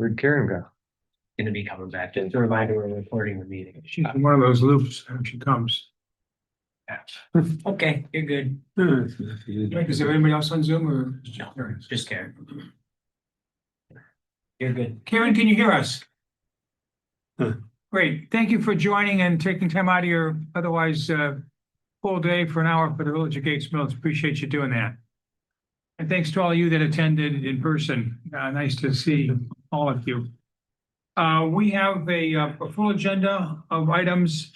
Where'd Karen go? Gonna be coming back. Just a reminder, we're recording the meeting. She's in one of those loops when she comes. Okay, you're good. Mike, is there anybody else on Zoom or? No, just Karen. You're good. Karen, can you hear us? Huh. Great. Thank you for joining and taking time out of your otherwise full day for an hour for the Village of Gates Mills. Appreciate you doing that. And thanks to all of you that attended in person. Nice to see all of you. We have a full agenda of items.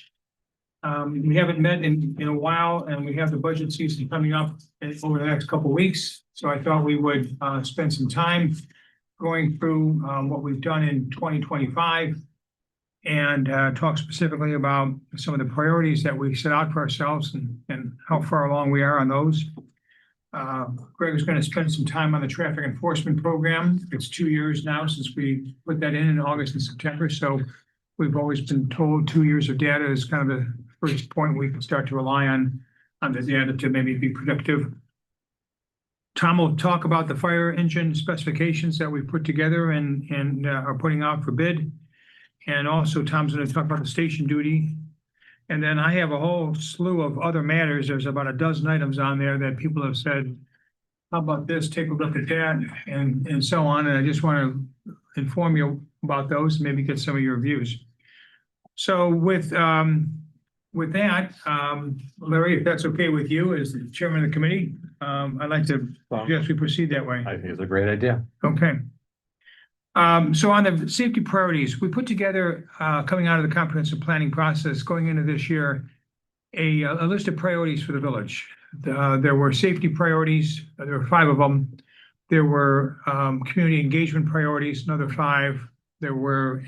We haven't met in a while, and we have the budget season coming up over the next couple of weeks. So I thought we would spend some time going through what we've done in 2025 and talk specifically about some of the priorities that we set out for ourselves and how far along we are on those. Greg is going to spend some time on the traffic enforcement program. It's 2 years now since we put that in August and September. So we've always been told 2 years of data is kind of the first point we can start to rely on the data to maybe be predictive. Tom will talk about the fire engine specifications that we put together and are putting out for bid. And also Tom's going to talk about the station duty. And then I have a whole slew of other matters. There's about a dozen items on there that people have said, how about this? Take a look at that and so on. And I just want to inform you about those and maybe get some of your views. So with that, Larry, if that's okay with you as the chairman of the committee, I'd like to suggest we proceed that way. I think it's a great idea. Okay. So on the safety priorities, we put together, coming out of the comprehensive planning process, going into this year, a list of priorities for the village. There were safety priorities, there were 5 of them. There were community engagement priorities, another 5. There were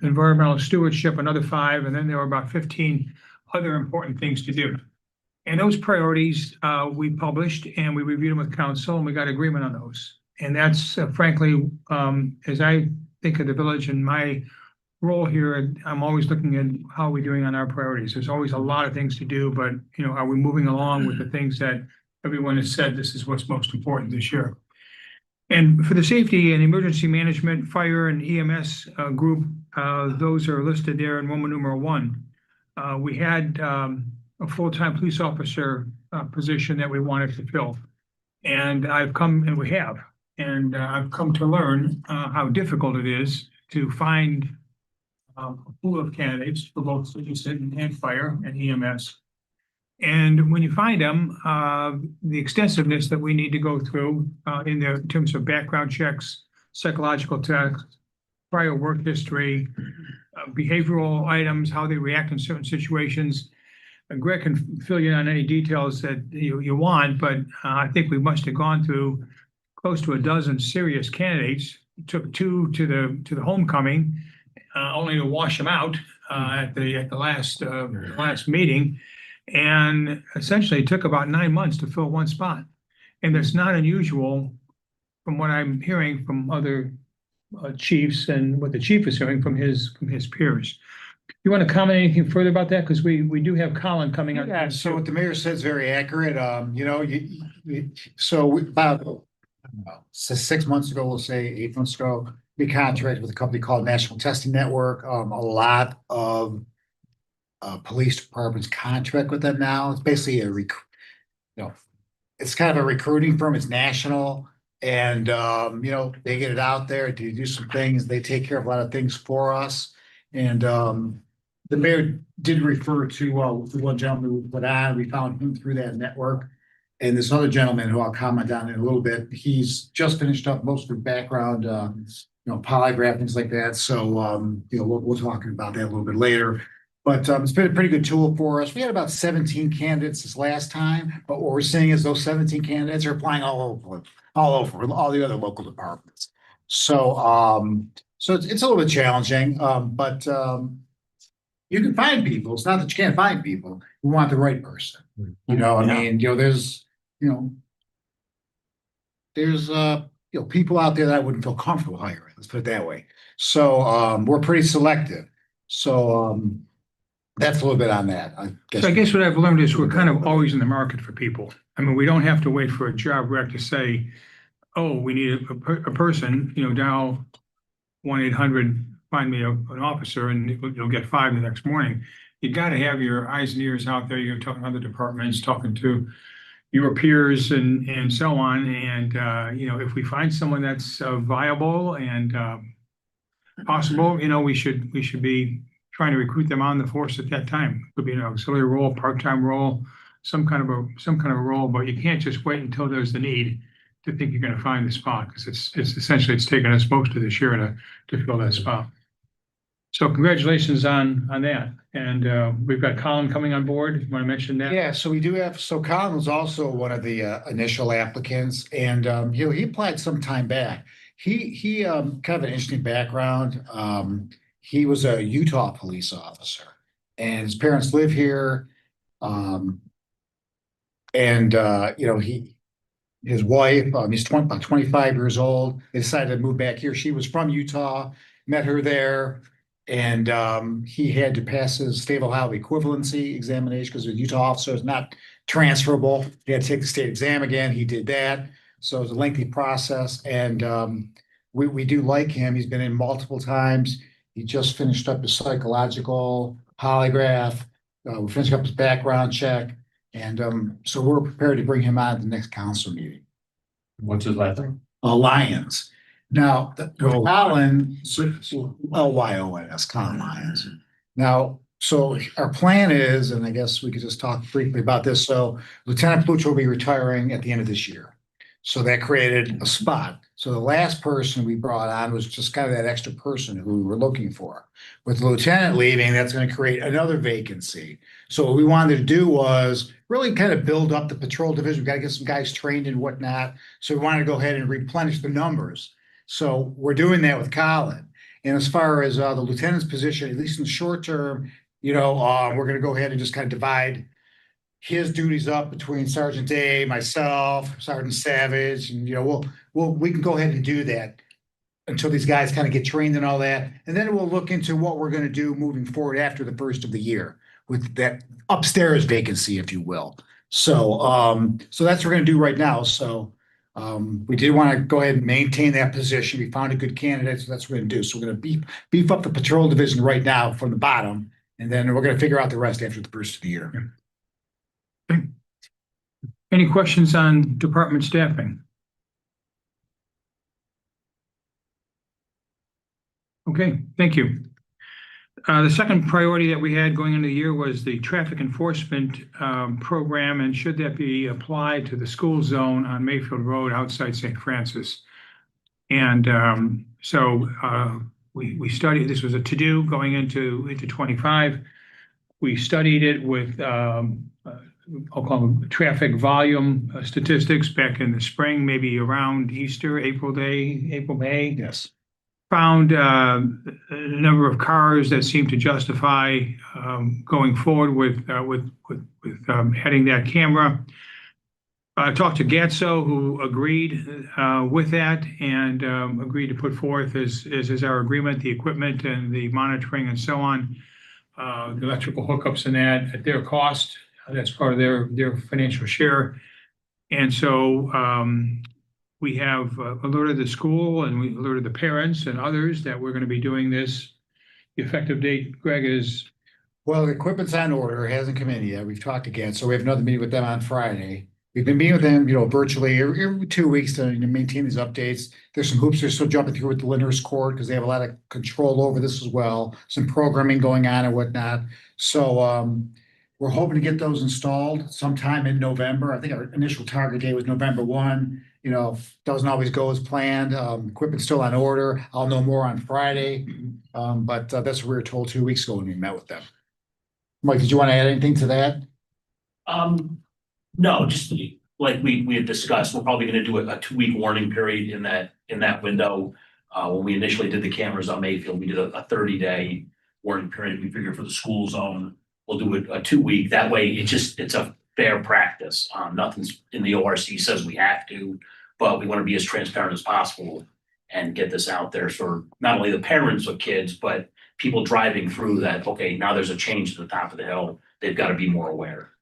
environmental stewardship, another 5, and then there were about 15 other important things to do. And those priorities we published and we reviewed them with council and we got agreement on those. And that's frankly, as I think of the village and my role here, I'm always looking at how we're doing on our priorities. There's always a lot of things to do, but are we moving along with the things that everyone has said this is what's most important this year? And for the safety and emergency management, fire and EMS group, those are listed there in Roman numeral 1. We had a full-time police officer position that we wanted to fill. And I've come to learn how difficult it is to find a pool of candidates for both police and fire and EMS. And when you find them, the extensiveness that we need to go through in terms of background checks, psychological tests, prior work history, behavioral items, how they react in certain situations. Greg can fill you in on any details that you want, but I think we must have gone through close to a dozen serious candidates. It took 2 to the homecoming, only to wash them out at the last meeting, and essentially it took about 9 months to fill 1 spot. And that's not unusual from what I'm hearing from other chiefs and what the chief is hearing from his peers. You want to comment anything further about that? Because we do have Colin coming up. Yeah, so what the mayor said is very accurate. So about 6 months ago, we'll say 8 months ago, we contracted with a company called National Testing Network. A lot of police departments contract with them now. It's basically it's kind of a recruiting firm. It's national, and they get it out there to do some things. They take care of a lot of things for us. And the mayor did refer to the one gentleman we put on. We found him through that network. And this other gentleman who I'll comment on in a little bit, he's just finished up most of his background, polygraph, things like that. So, we'll talk about that a little bit later. But it's been a pretty good tool for us. We had about 17 candidates this last time. But what we're seeing is those 17 candidates are applying all over all the other local departments. So, so it's a little bit challenging, but you can find people. It's not that you can't find people. We want the right person. There's people out there that I wouldn't feel comfortable hiring. Let's put it that way. So we're pretty selective. So that's a little bit on that. I guess what I've learned is we're kind of always in the market for people. I mean, we don't have to wait for a job rec to say, oh, we need a person, dial 1-800, find me an officer, and you'll get 5 the next morning. You got to have your eyes and ears out there. You're talking to other departments, talking to your peers and so on. And, if we find someone that's viable and possible, we should be trying to recruit them on the force at that time. Could be an auxiliary role, part-time role, some kind of a role, but you can't just wait until there's the need to think you're going to find the spot, because it's essentially it's taken us most of this year to fill that spot. So congratulations on that. And we've got Colin coming on board. You want to mention that? Yeah, so we do have, so Colin was also one of the initial applicants, and he applied some time back. He kind of an interesting background. He was a Utah police officer, and his parents live here. His wife, he's about 25 years old. They decided to move back here. She was from Utah, met her there. And he had to pass his state of Ohio equivalency examination because a Utah officer is not transferable. He had to take the state exam again. He did that. So it was a lengthy process. And we do like him. He's been in multiple times. He just finished up his psychological polygraph. We finished up his background check. And so we're prepared to bring him on at the next council meeting. What's his last name? Lyons. Now, Colin, Lyons, Colin Lyons. Now, so our plan is, and I guess we could just talk briefly about this. So Lieutenant Pluch will be retiring at the end of this year. So that created a spot. So the last person we brought on was just kind of that extra person who we were looking for. With the lieutenant leaving, that's going to create another vacancy. So what we wanted to do was really kind of build up the patrol division. We've got to get some guys trained and whatnot. So we wanted to go ahead and replenish the numbers. So we're doing that with Colin. And as far as the lieutenant's position, at least in the short term, we're going to go ahead and just kind of divide his duties up between Sergeant Day, myself, Sergeant Savage, and we can go ahead and do that until these guys kind of get trained and all that. And then we'll look into what we're going to do moving forward after the first of the year with that upstairs vacancy, if you will. So that's what we're going to do right now. So we did want to go ahead and maintain that position. We found a good candidate, so that's what we're going to do. So we're going to beef up the patrol division right now from the bottom, and then we're going to figure out the rest after the first of the year. Okay. Any questions on department staffing? Okay, thank you. The second priority that we had going into the year was the traffic enforcement program, and should that be applied to the school zone on Mayfield Road outside St. Francis. And so we studied, this was a to-do going into 25. We studied it with, I'll call them traffic volume statistics back in the spring, maybe around Easter, April, May. Yes. Found a number of cars that seemed to justify going forward with adding that camera. I talked to Gatso, who agreed with that and agreed to put forth as our agreement, the equipment and the monitoring and so on, the electrical hookups and that at their cost. That's part of their financial share. And so we have alerted the school and we alerted the parents and others that we're going to be doing this. The effective date, Greg, is? Well, the equipment's on order. It hasn't come in yet. We've talked again. So we have another meeting with them on Friday. We've been meeting with them, virtually every 2 weeks to maintain these updates. There's some hoops they're still jumping through with the Linders Court because they have a lot of control over this as well. Some programming going on and whatnot. So we're hoping to get those installed sometime in November. I think our initial target date was November 1. Doesn't always go as planned. Equipment's still on order. I'll know more on Friday. But that's what we were told 2 weeks ago when we met with them. Mike, did you want to add anything to that? No, just like we had discussed, we're probably going to do a 2-week warning period in that window. When we initially did the cameras on Mayfield, we did a 30-day warning period. We figured for the school zone, we'll do a 2-week. That way, it's a fair practice. Nothing's in the ORC says we have to, but we want to be as transparent as possible and get this out there for not only the parents of kids, but people driving through that, okay, now there's a change to the top of the hill. They've got to be more aware.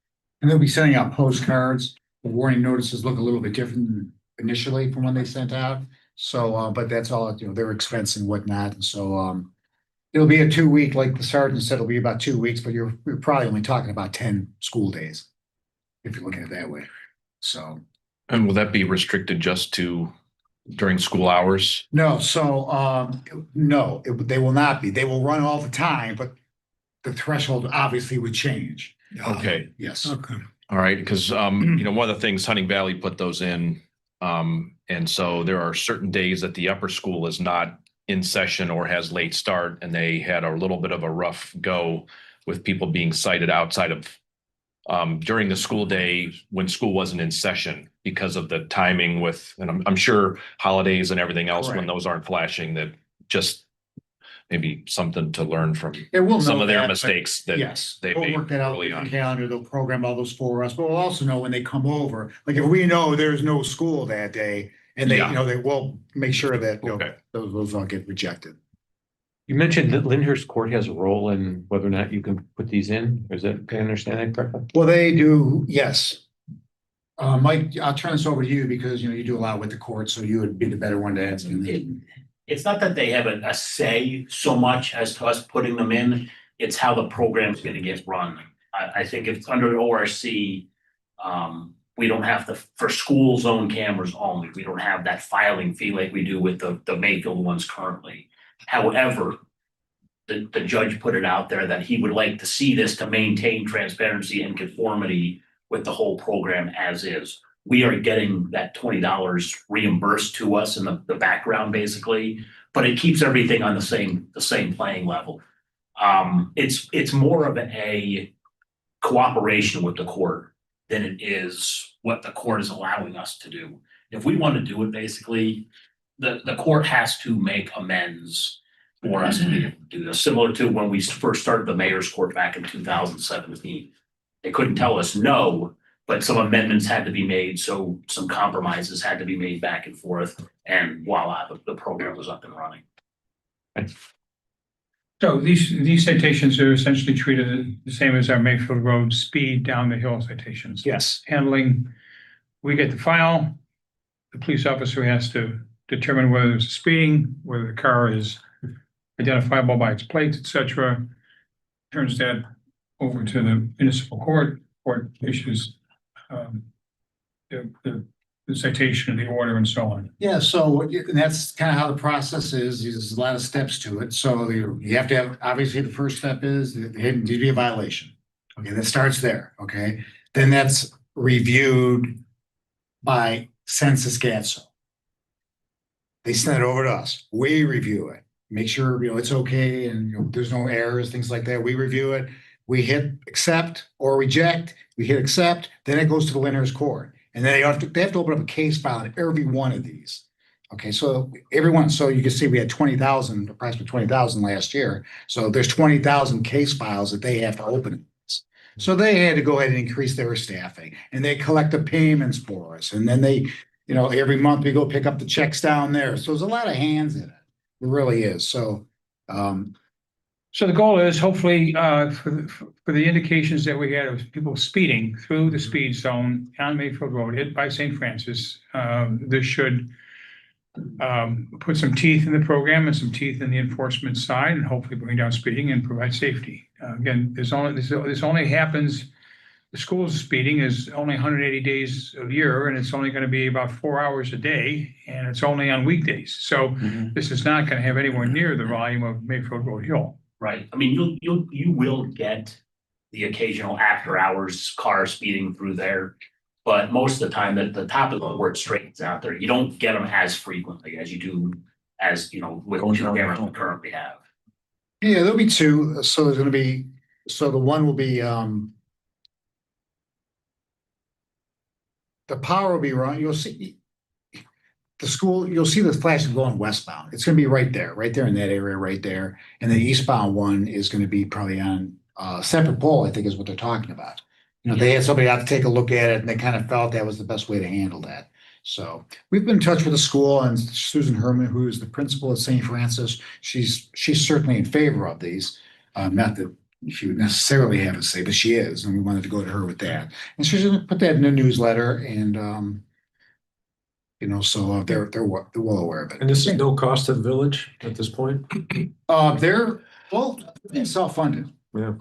And they'll be sending out postcards. The warning notices look a little bit different than initially from when they sent out. So, but that's all, their expense and whatnot. And so, it'll be a 2 week, like the sergeant said, it'll be about 2 weeks, but we're probably only talking about 10 school days. If you're looking at it that way. So, And will that be restricted just to during school hours? no, so, no, they will not be. They will run all the time, but the threshold obviously would change. Okay. Yes. Okay. All right, because one of the things Hunting Valley put those in. And so there are certain days that the upper school is not in session or has late start, and they had a little bit of a rough go with people being cited outside of during the school day when school wasn't in session because of the timing with, and I'm sure holidays and everything else when Correct. those aren't flashing, that just maybe something to learn from It will some know of their that, but mistakes that yes, they we'll made work that out early in on. the calendar. They'll program all those for us, but we'll also know when they come over. Like if we know there's no school that day and they, Yeah. they will make sure that, Okay. those all get rejected. You mentioned that Lyndhurst Court has a role in whether or not you can put these in, or is that, can I understand that correctly? Well, they do, yes. Mike, I'll turn this over to you because, you do a lot with the court, so you would be the better one to answer. It's not that they have a say so much as to us putting them in, it's how the program's gonna get run. I think if it's under ORC, we don't have to, for school zone cameras only, we don't have that filing fee like we do with the Mayfield ones currently. However, the judge put it out there that he would like to see this to maintain transparency and conformity with the whole program as is. We are getting that $20 reimbursed to us in the background, basically, but it keeps everything on the same playing level. It's more of a cooperation with the court than it is what the court is allowing us to do. If we want to do it, basically, the court has to make amends for us to be able to do this, similar to when we first started the mayor's court back in 2017. They couldn't tell us no, but some amendments had to be made, so some compromises had to be made back and forth, and voila, the program was up and running. So these citations are essentially treated the same as our Mayfield Road speed down the hill citations. Yes. Handling, we get the file, the police officer has to determine whether there's speeding, whether the car is identifiable by its plates, etc. Turns that over to the municipal court issues the citation, the order, and so on. Yeah, so and that's kind of how the process is. There's a lot of steps to it. So you have to have, obviously, the first step is there needs to be a violation. Okay, that starts there. Okay, then that's reviewed by Census Gatso. They send it over to us. We review it, make sure it's okay and there's no errors, things like that. We review it. We hit accept or reject. We hit accept. Then it goes to the Lyndhurst Court. And then they have to open up a case file on every one of these. Okay, so everyone, so you can see we had approximately 20,000 last year. So there's 20,000 case files that they have to open. So they had to go ahead and increase their staffing and they collect the payments for us. And then they, every month we go pick up the checks down there. So there's a lot of hands in it. It really is. So, So the goal is hopefully for the indications that we had of people speeding through the speed zone on Mayfield Road, hit by St. Francis, this should put some teeth in the program and some teeth in the enforcement side, and hopefully bring down speeding and provide safety. Again, this only happens. The school's speeding is only 180 days a year, and it's only going to be about 4 hours a day, and it's only on weekdays. So this is not going to have anywhere near the volume of Mayfield Road Hill. Right, I mean, you will get the occasional after hours car speeding through there. But most of the time, the top of the word straightens out there. You don't get them as frequently as you do with the two cameras we currently have. yeah, there'll be two. So there's going to be, so the one will be, the power will be run. You'll see the school, you'll see the flashes going westbound. It's going to be right there in that area right there. And the eastbound one is going to be probably on a separate pole, I think is what they're talking about. They had somebody out to take a look at it and they kind of felt that was the best way to handle that. So we've been in touch with the school, and Susan Herman, who is the principal at St. Francis, she's certainly in favor of these. Not that she would necessarily have a say, but she is, and we wanted to go to her with that. And she's going to put that in the newsletter, and You know, so they're well aware of it. And this is no cost to the village at this point? They're, well, it's self-funded. Yeah.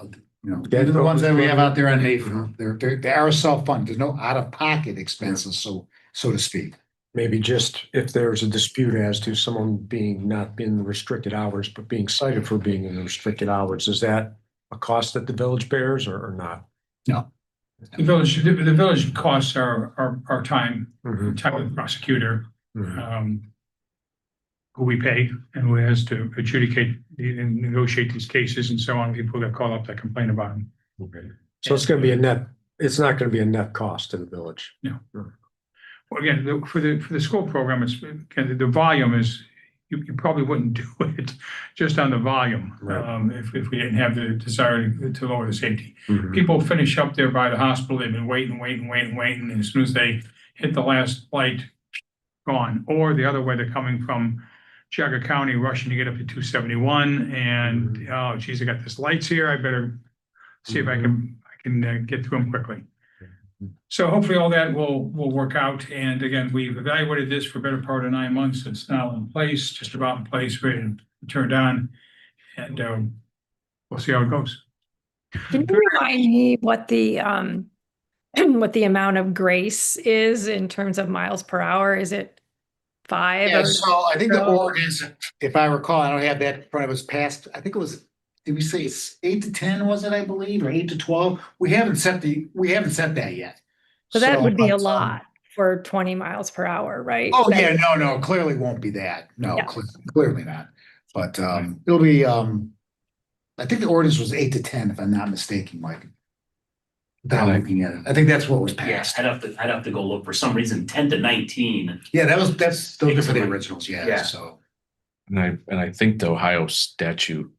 You know, even the ones that we have out there on Mayfield, they are self-funded. There's no out-of-pocket expenses, so to speak. Maybe just if there's a dispute as to someone not being the restricted hours, but being cited for being in the restricted hours, is that a cost that the village bears or not? No. The village costs our time, Mhm. time with the prosecutor, Mhm. who we pay and who has to adjudicate and negotiate these cases and so on. People that call up that complain about them. Okay. So it's gonna be it's not gonna be a net cost to the village. Well, again, for the school program, it's, again, the volume is, you probably wouldn't do it just on the volume. Right. If we didn't have the desire to lower the safety. Mhm. People finish up there by the hospital, they've been waiting, and as soon as they hit the last light, gone. Or the other way, they're coming from Jaga County, rushing to get up to 271, and, oh geez, I got this lights here, I better see if I can get through them quickly. So hopefully all that will work out. And again, we've evaluated this for a better part of 9 months. It's now in place, just about in place, ready to be turned on. And we'll see how it goes. Can you remind me what the what the amount of grace is in terms of miles per hour? Is it 5 Yeah, or so I think the ordinance, if I recall, I don't have that in front of us passed, I think it was, did we say it's 8 to 10, was it, I believe, or 8 to 12? We haven't set that yet. so that would be a but, lot for 20 miles per hour, right? Oh, That- yeah, no, clearly won't be that. No, Yeah. clearly not. But it'll be, I think the ordinance was 8 to 10, if I'm not mistaken, Mike. Without looking at it. I think that's what was Yes, passed. I'd have to go look. For some reason, 10 to 19. Yeah, that's those are for the originals, yeah, Yeah. so. And I think the Ohio statute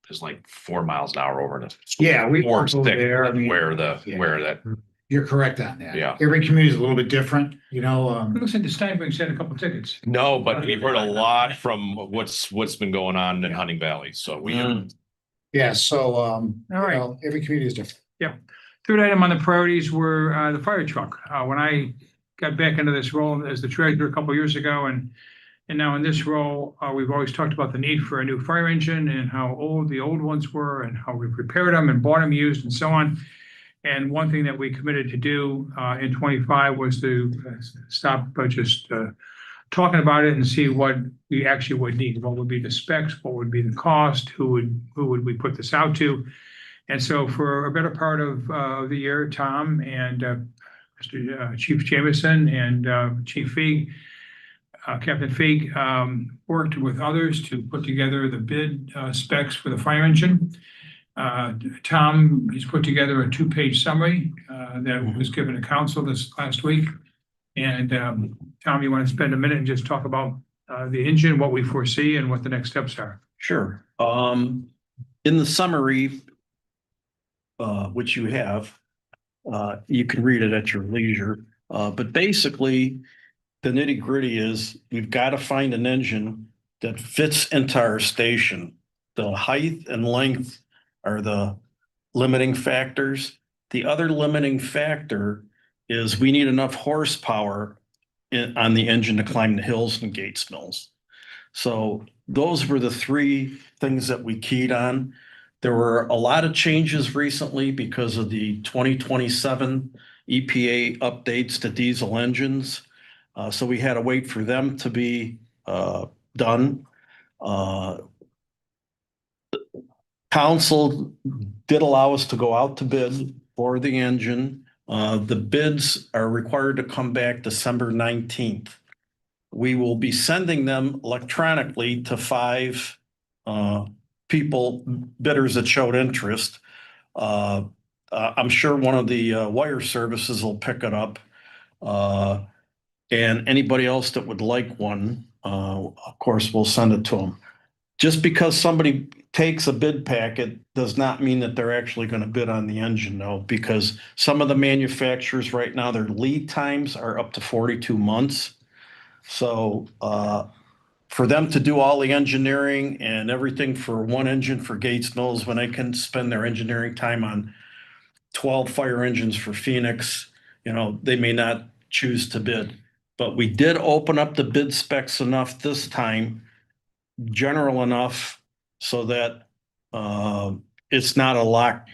is like 4 miles an hour over the. Yeah, we Or won't go stick there. I mean, where yeah. that, You're correct on that. Yeah. Every community is a little bit different, you know, It looks like the Steinbrück's had a couple tickets. no, but we've heard a lot from what's been going on in Hunting Valley, so we. yeah, so, All right. every community is different. Third item on the priorities were the fire truck. When I got back into this role as the treasurer a couple years ago, and now in this role, we've always talked about the need for a new fire engine and how old the old ones were and how we've repaired them and bought them used and so on. And one thing that we committed to do in 25 was to stop just talking about it and see what we actually would need. What would be the specs? What would be the cost? Who would we put this out to? And so for a better part of the year, Tom and Mr. Chief Jameson and Chief Feig, Captain Feig, worked with others to put together the bid specs for the fire engine. Tom has put together a 2-page summary that was given to council this last week. And Tom, you want to spend a minute and just talk about the engine, what we foresee and what the next steps are? Sure. In the summary, which you have, you can read it at your leisure. But basically, the nitty gritty is we've got to find an engine that fits into our station. The height and length are the limiting factors. The other limiting factor is we need enough horsepower on the engine to climb the hills and Gates Mills. So those were the 3 things that we keyed on. There were a lot of changes recently because of the 2027 EPA updates to diesel engines. So we had to wait for them to be done. Council did allow us to go out to bid for the engine. The bids are required to come back December 19th. We will be sending them electronically to 5 bidders that showed interest. I'm sure one of the wire services will pick it up. And anybody else that would like one, of course, we'll send it to them. Just because somebody takes a bid packet does not mean that they're actually going to bid on the engine, though, because some of the manufacturers right now, their lead times are up to 42 months. So for them to do all the engineering and everything for one engine for Gates Mills, when they can spend their engineering time on 12 fire engines for Phoenix, they may not choose to bid. But we did open up the bid specs enough this time, general enough so that it's not a lock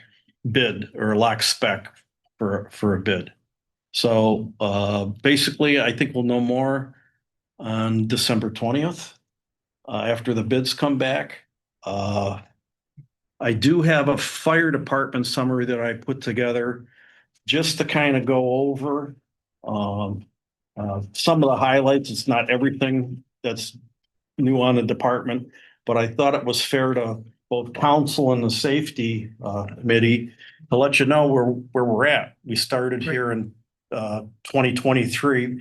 bid or a lock spec for a bid. So basically, I think we'll know more on December 20th after the bids come back. I do have a fire department summary that I put together just to kind of go over some of the highlights. It's not everything that's new on the department, but I thought it was fair to both council and the safety committee to let you know where we're at. We started here in 2023,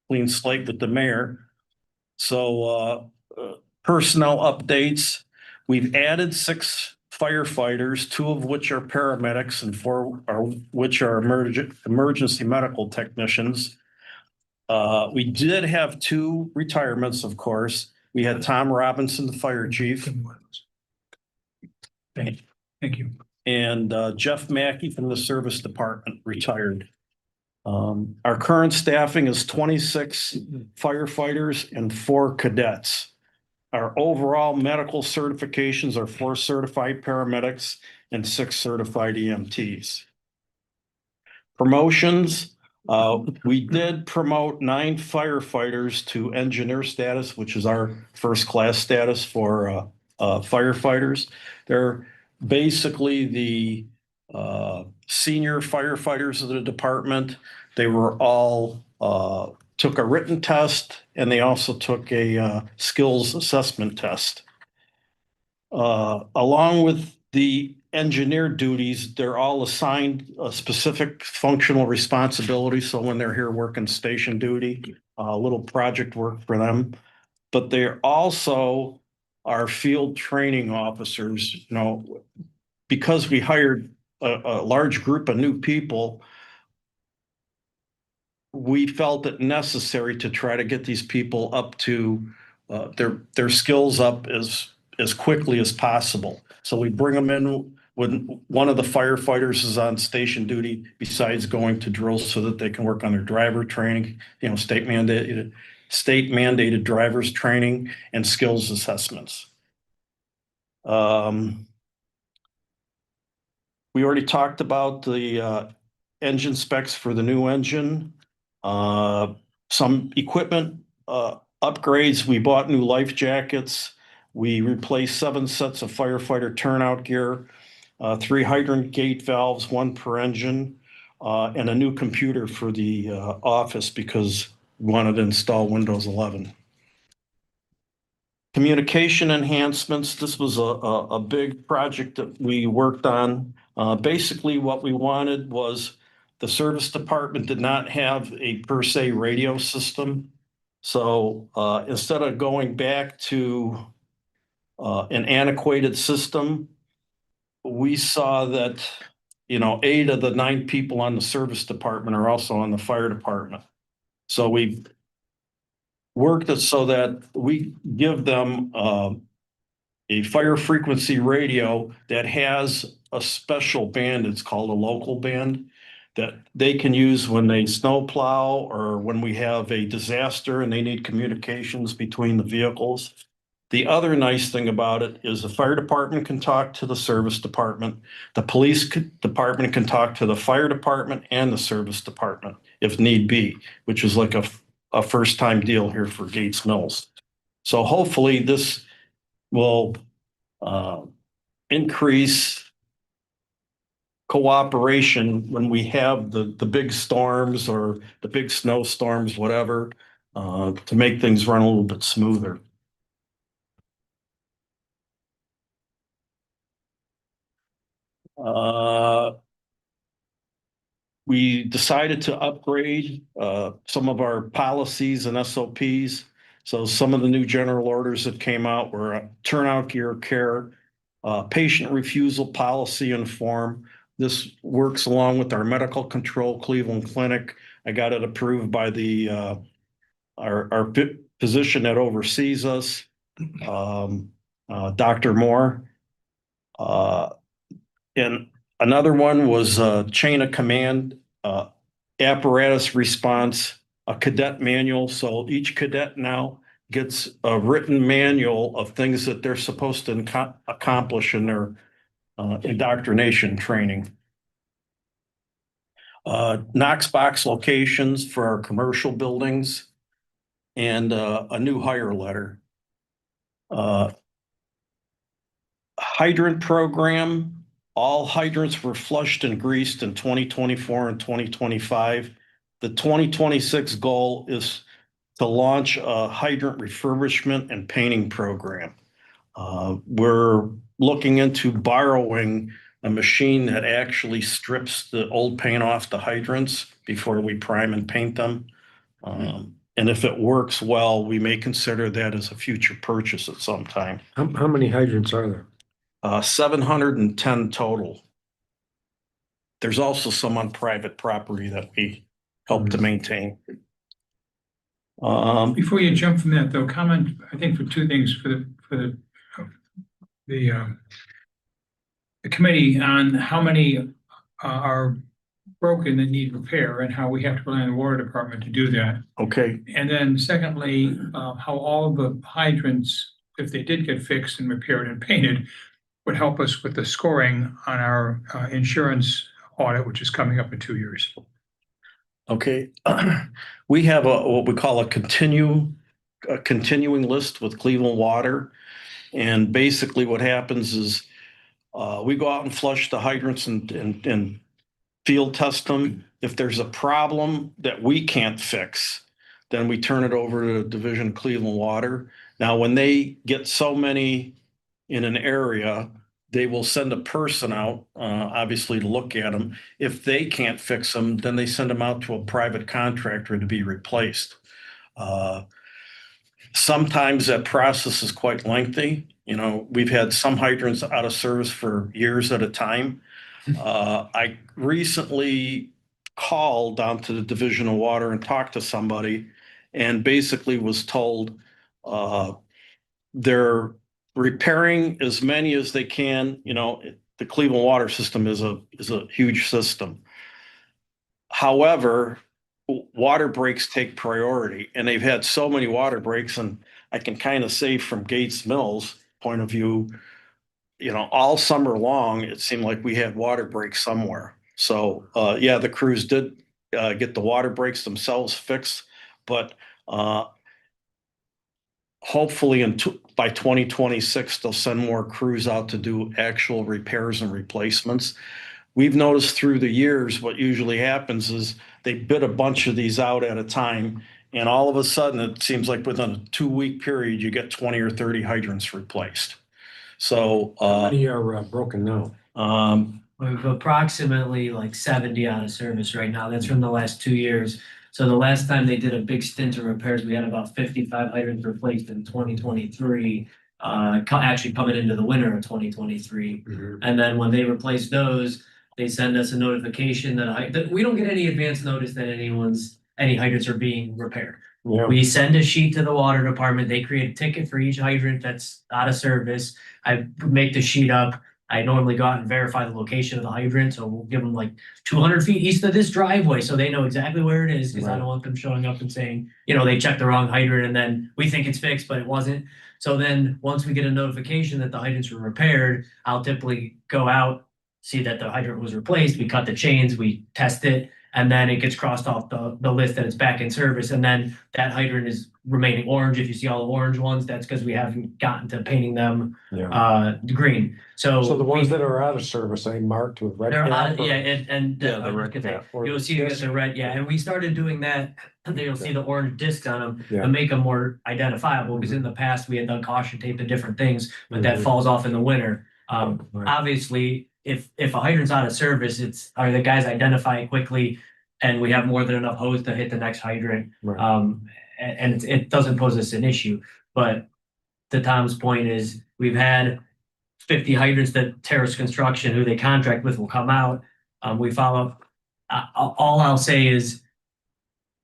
clean slate with the mayor. So personnel updates, we've added 6 firefighters, 2 of which are paramedics and 4 which are emergency medical technicians. We did have 2 retirements, of course. We had Tom Robinson, the fire chief, Thank you. and Jeff Mackey from the service department retired. Our current staffing is 26 firefighters and 4 cadets. Our overall medical certifications are 4 certified paramedics and 6 certified EMTs. Promotions, we did promote 9 firefighters to engineer status, which is our first class status for firefighters. They're basically the senior firefighters of the department. They were all took a written test and they also took a skills assessment test. Along with the engineer duties, they're all assigned a specific functional responsibility. So when they're here working station duty, a little project work for them. But they're also our field training officers, you know, because we hired a large group of new people, we felt it necessary to try to get these people up to their skills up as quickly as possible. So we bring them in when one of the firefighters is on station duty, besides going to drills so that they can work on their driver training, you know, state mandated drivers training and skills assessments. We already talked about the engine specs for the new engine. Some equipment upgrades. We bought new life jackets. We replaced 7 sets of firefighter turnout gear, 3 hydrant gate valves, 1 per engine, and a new computer for the office because we wanted to install Windows 11. Communication enhancements. This was a big project that we worked on. Basically, what we wanted was the service department did not have a per se radio system. So instead of going back to an antiquated system, we saw that, you know, 8 of the 9 people on the service department are also on the fire department. So we worked it so that we give them a fire frequency radio that has a special band. It's called a local band that they can use when they snowplow or when we have a disaster and they need communications between the vehicles. The other nice thing about it is the fire department can talk to the service department. The police department can talk to the fire department and the service department if need be, which is like a first time deal here for Gates Mills. So hopefully this will increase cooperation when we have the big storms or the big snowstorms, whatever, to make things run a little bit smoother. We decided to upgrade some of our policies and SOPs. So some of the new general orders that came out were turnout gear care, patient refusal policy and form. This works along with our medical control Cleveland Clinic. I got it approved by the our physician that oversees us, Dr. Moore. And another one was chain of command apparatus response a cadet manual. So each cadet now gets a written manual of things that they're supposed to accomplish in their indoctrination training. Knox box locations for our commercial buildings and a new hire letter. Hydrant program, all hydrants were flushed and greased in 2024 and 2025. The 2026 goal is to launch a hydrant refurbishment and painting program. We're looking into borrowing a machine that actually strips the old paint off the hydrants before we prime and paint them. And if it works well, we may consider that as a future purchase at some time. How many hydrants are there? 710 total. There's also some on private property that we help to maintain. Before you jump from that, though, comment, I think for two things for the committee on how many are broken that need repair and how we have to rely on the water department to do that. Okay, And then secondly, how all of the hydrants, if they did get fixed and repaired and painted, would help us with the scoring on our insurance audit, which is coming up in 2 years. okay. We have what we call a continuing list with Cleveland Water. And basically what happens is we go out and flush the hydrants and field test them. If there's a problem that we can't fix, then we turn it over to the Division of Cleveland Water. Now, when they get so many in an area, they will send a person out, obviously, to look at them. If they can't fix them, then they send them out to a private contractor to be replaced. Sometimes that process is quite lengthy. You know, we've had some hydrants out of service for years at a time. I recently called down to the Division of Water and talked to somebody and basically was told they're repairing as many as they can. You know, the Cleveland water system is a huge system. However, water breaks take priority, and they've had so many water breaks, and I can kind of say from Gates Mills point of view, you know, all summer long, it seemed like we had water breaks somewhere. So, yeah, the crews did get the water breaks themselves fixed, but hopefully by 2026, they'll send more crews out to do actual repairs and replacements. We've noticed through the years, what usually happens is they bid a bunch of these out at a time, and all of a sudden, it seems like within a 2-week period, you get 20 or 30 hydrants replaced. So, How many are broken now? We have approximately like 70 out of service right now. That's from the last 2 years. So the last time they did a big stint of repairs, we had about 55 hydrants replaced in 2023, actually coming into the winter of 2023. Mhm. And then when they replace those, they send us a notification that we don't get any advance notice that any hydrants are being repaired. Yeah. We send a sheet to the water department. They create a ticket for each hydrant that's out of service. I make the sheet up. I normally go out and verify the location of the hydrant. So we'll give them like 200 feet east of this driveway so they know exactly where it is, because I don't want them showing up and saying, you know, they checked the wrong hydrant and then we think it's fixed, but it wasn't. So then once we get a notification that the hydrants were repaired, I'll typically go out, see that the hydrant was replaced. We cut the chains, we test it, and then it gets crossed off the list that it's back in service. And then that hydrant is remaining orange. If you see all the orange ones, that's because we haven't gotten to painting them green. So the ones that are out of service, I marked with red. they're cap or- the red cap. You'll see you get the red, and we started doing that. And then you'll see the orange discs on them Yeah. to make them more identifiable, because in the past we had done caution tape and different things, but that Mhm. falls off in the winter. Right. Obviously, if a hydrant's out of service, are the guys identify it quickly, and we have more than enough hose to hit the next hydrant. Right. And it doesn't pose us an issue. But to Tom's point is, we've had 50 hydrants that Terrace Construction, who they contract with, will come out. We follow up. All I'll say is,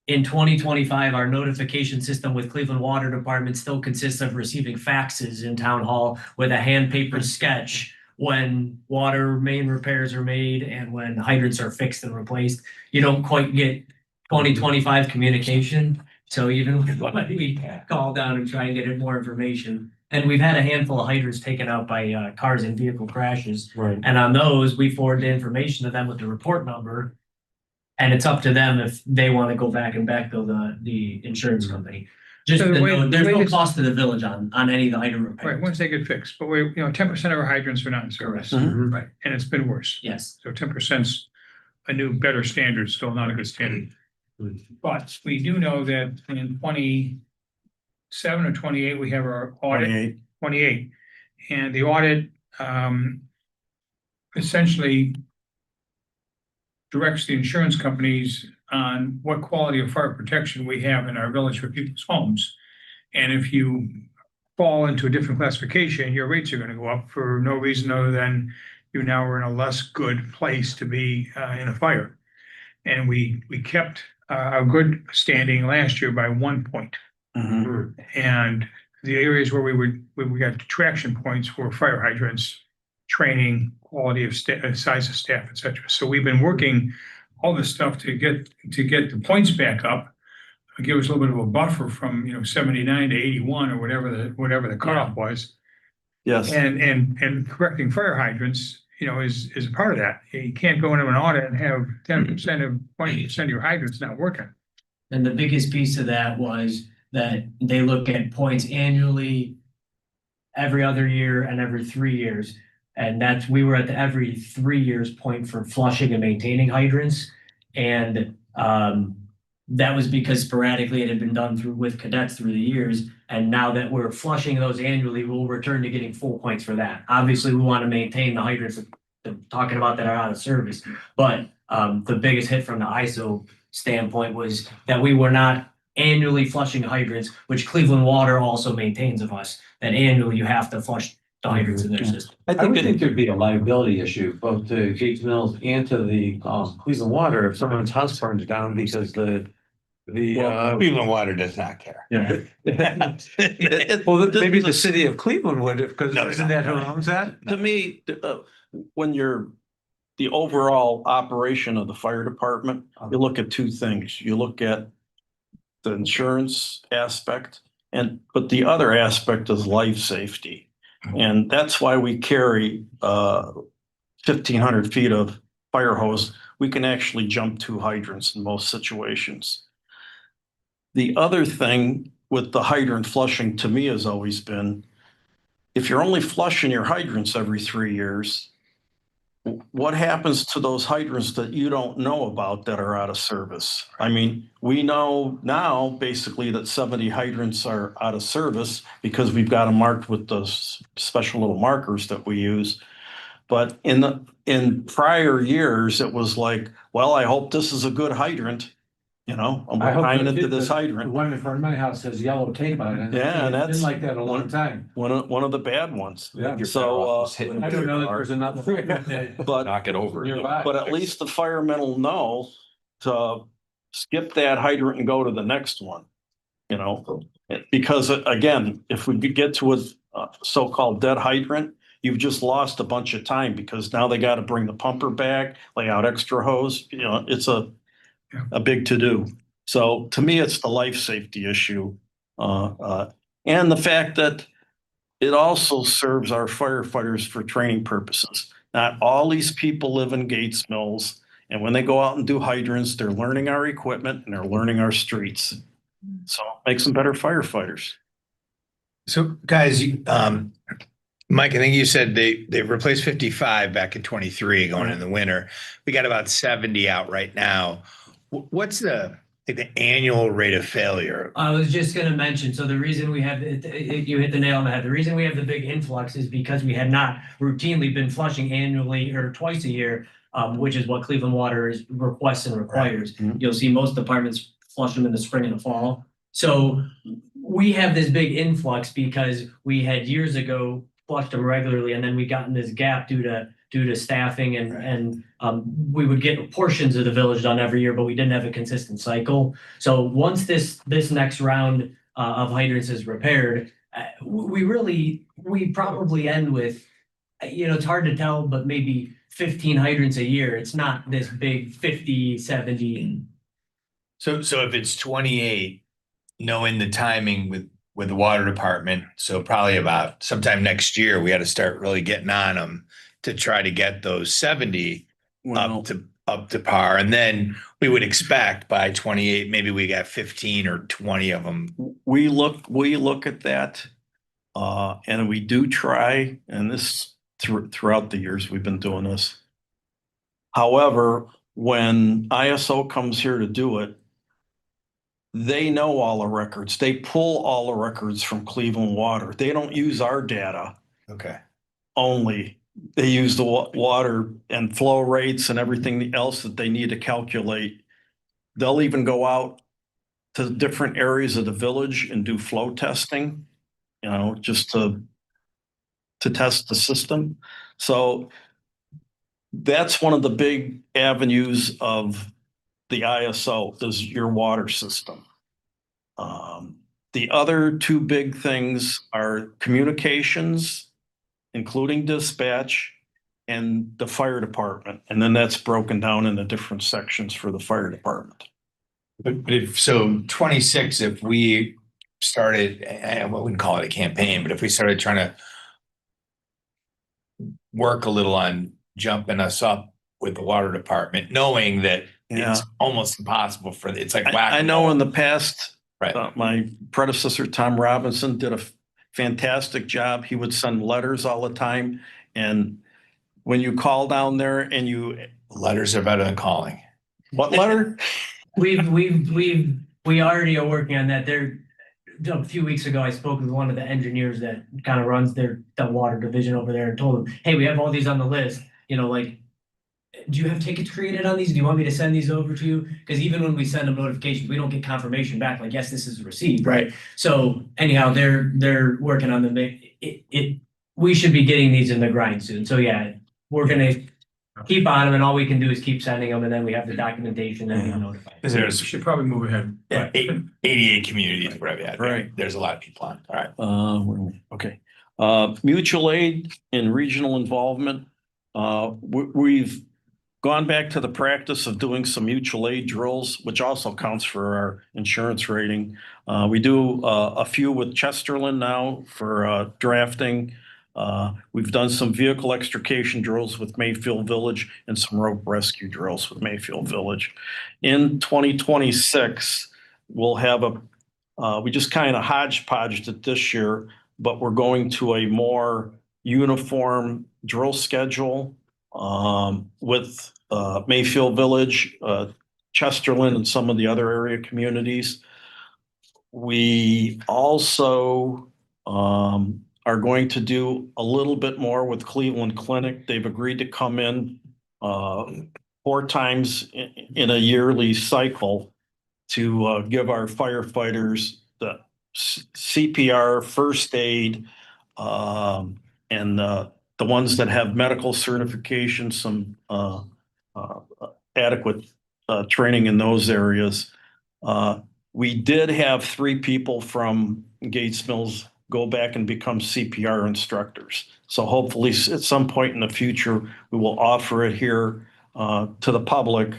in 2025, our notification system with Cleveland Water Department still consists of receiving faxes in town hall with a hand papered sketch when water main repairs are made and when hydrants are fixed and replaced. You don't quite get 2025 communication. So even when we call down and try and get more information, and we've had a handful of hydrants taken out by cars and vehicle crashes. Right. And on those, we forward the information to them with the report number. And it's up to them if they want to go back and backbill the insurance company. Just So the way- there's the way no this- cost to the village on any of the hydrant Right, repairs. once they get fixed, but we, 10% of our hydrants are not in service. Mhm. Right, and it's been worse. Yes. So 10%'s a new, better standard, still not a good standard. But we do know that in 27 or 28, we have our audit, 28. 28. And the audit essentially directs the insurance companies on what quality of fire protection we have in our village for people's homes. And if you fall into a different classification, your rates are going to go up for no reason other than you now are in a less good place to be in a fire. And we kept a good standing last year by 1 point. Mhm. And the areas where we got detraction points were fire hydrants, training, quality of size of staff, et cetera. So we've been working all this stuff to get the points back up, give us a little bit of a buffer from 79 to 81 or whatever the cutoff was. Yes. And correcting fire hydrants, is a part of that. You can't go into an audit and have 10% of 20% of your hydrants not working. And the biggest piece of that was that they look at points annually, every other year and every 3 years. And we were at the every 3 years point for flushing and maintaining hydrants. And that was because sporadically it had been done with cadets through the years. And now that we're flushing those annually, we'll return to getting full points for that. Obviously, we want to maintain the hydrants that they're talking about that are out of service. But the biggest hit from the ISO standpoint was that we were not annually flushing hydrants, which Cleveland Water also maintains of us, that annually you have to flush the hydrants in their system. I would think there'd be a liability issue, both to Gates Mills and to the Cleveland Water, if someone's house burns down because Cleveland Water does not care. yeah. Well, maybe the city of Cleveland would, because No, isn't that who owns that? To me, when you're the overall operation of the fire department, you look at two things. You look at the insurance aspect but the other aspect is life safety. And that's why we carry 1,500 feet of fire hose. We can actually jump 2 hydrants in most situations. The other thing with the hydrant flushing to me has always been, if you're only flushing your hydrants every 3 years, what happens to those hydrants that you don't know about that are out of service? I mean, we know now basically that 70 hydrants are out of service because we've got them marked with those special little markers that we use. But in prior years, it was like, well, I hope this is a good hydrant. I'm behind into this The hydrant. one in front of my house has yellow tape on it. Yeah, and It's that's been like that a long time. One of the bad ones. Yeah. So, I don't know that there's enough. but Knock it over. Nearby. But at least the firemen will know to skip that hydrant and go to the next one, because again, if we get to a so-called dead hydrant, you've just lost a bunch of time because now they got to bring the pumper back, lay out extra hose, it's a big to-do. So to me, it's the life safety issue. And the fact that it also serves our firefighters for training purposes. Not all these people live in Gates Mills, and when they go out and do hydrants, they're learning our equipment and they're learning our streets. So it makes them better firefighters. So guys, Mike, I think you said they replaced 55 back in 23 going in the winter. We got about 70 out right now. What's the annual rate of failure? I was just gonna mention, so the reason we have, you hit the nail on the head, the reason we have the big influx is because we had not routinely been flushing annually or twice a year, which is what Cleveland Water requests and requires. Mhm. You'll see most departments flush them in the spring and the fall. So we have this big influx because we had years ago flushed them regularly, and then we got in this gap due to staffing and we would get portions of the village done every year, but we didn't have a consistent cycle. So once this next round of hydrants is repaired, we probably end with, it's hard to tell, but maybe 15 hydrants a year. It's not this big 50, 70. So if it's 28, knowing the timing with the water department, so probably about sometime next year, we had to start really getting on them to try to get those 70 Well, up to par. And then we would expect by 28, maybe we got 15 or 20 of them. we look at that. And we do try, and this throughout the years we've been doing this. However, when ISO comes here to do it, they know all the records. They pull all the records from Cleveland Water. They don't use our data Okay. only. They use the water and flow rates and everything else that they need to calculate. They'll even go out to different areas of the village and do flow testing, just to test the system. So that's one of the big avenues of the ISO is your water system. The other two big things are communications, including dispatch, and the fire department. And then that's broken down into different sections for the fire department. But if so, 26, if we started, I wouldn't call it a campaign, but if we started trying to work a little on jumping us up with the water department, knowing that it's almost impossible it's like whack. I know in the past, right. My predecessor, Tom Robinson, did a fantastic job. He would send letters all the time. And when you call down there and letters are better than calling. What letter? We already are working on that. A few weeks ago, I spoke with one of the engineers that kind of runs the water division over there and told him, hey, we have all these on the list, do you have tickets created on these? Do you want me to send these over to you? Because even when we send them notifications, we don't get confirmation back, like, yes, this is received. Right. So anyhow, they're working on them. We should be getting these in the grind soon. So yeah, we're gonna keep on them, and all we can do is keep sending them, and then we have the documentation and we notify. We should probably move ahead. 88 communities, whatever. Yeah, right. There's a lot of people on. All right. Okay. Mutual aid and regional involvement. We've gone back to the practice of doing some mutual aid drills, which also counts for our insurance rating. We do a few with Chesterland now for drafting. We've done some vehicle extrication drills with Mayfield Village and some rope rescue drills with Mayfield Village. In 2026, we'll have we just kind of hodgepodged it this year, but we're going to a more uniform drill schedule with Mayfield Village, Chesterland, and some of the other area communities. We also are going to do a little bit more with Cleveland Clinic. They've agreed to come in 4 times in a yearly cycle to give our firefighters the CPR, first aid, and the ones that have medical certification, some adequate training in those areas. We did have 3 people from Gates Mills go back and become CPR instructors. So hopefully at some point in the future, we will offer it here to the public,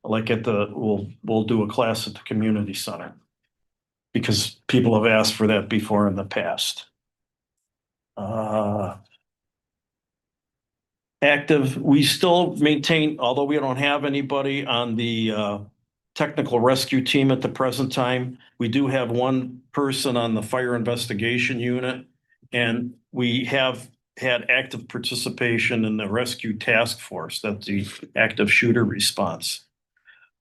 like we'll do a class at the community center, because people have asked for that before in the past. Active, we still maintain, although we don't have anybody on the technical rescue team at the present time, we do have 1 person on the fire investigation unit, and we have had active participation in the rescue task force. That's the active shooter response.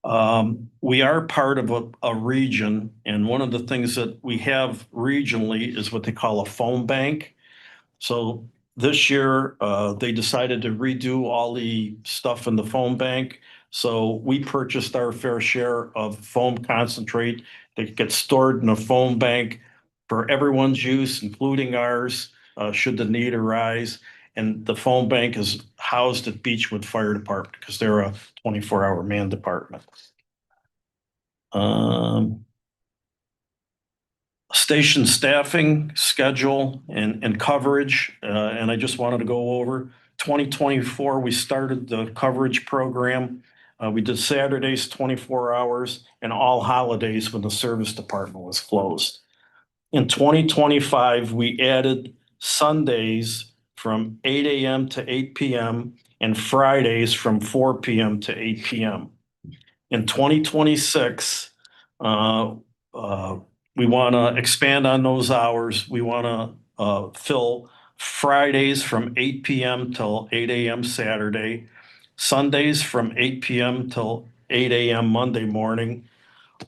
We are part of a region, and one of the things that we have regionally is what they call a phone bank. So this year, they decided to redo all the stuff in the foam bank. So we purchased our fair share of foam concentrate that gets stored in a foam bank for everyone's use, including ours, should the need arise. And the foam bank is housed at Beechwood Fire Department because they're a 24-hour man department. Station staffing schedule and coverage, and I just wanted to go over 2024. We started the coverage program. We did Saturdays 24 hours and all holidays when the service department was closed. In 2025, we added Sundays from 8 AM to 8 PM and Fridays from 4 PM to 8 PM. In 2026, we want to expand on those hours. We want to fill Fridays from 8 PM till 8 AM Saturday, Sundays from 8 PM till 8 AM Monday morning.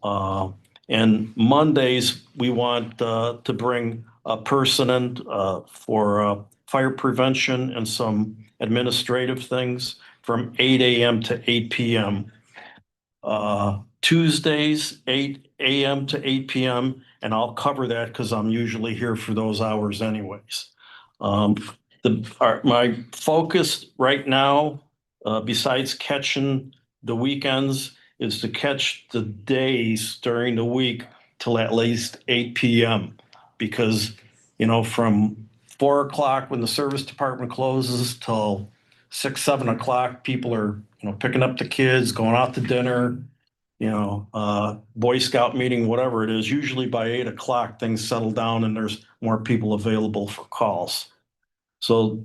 And Mondays, we want to bring a person in for fire prevention and some administrative things from 8 AM to 8 PM. Tuesdays, 8 AM to 8 PM, and I'll cover that because I'm usually here for those hours anyways. My focus right now, besides catching the weekends, is to catch the days during the week till at least 8 PM. Because, from 4 o'clock when the service department closes till 6, 7 o'clock, people are, picking up the kids, going out to dinner, Boy Scout meeting, whatever it is. Usually by 8 o'clock, things settle down and there's more people available for calls. So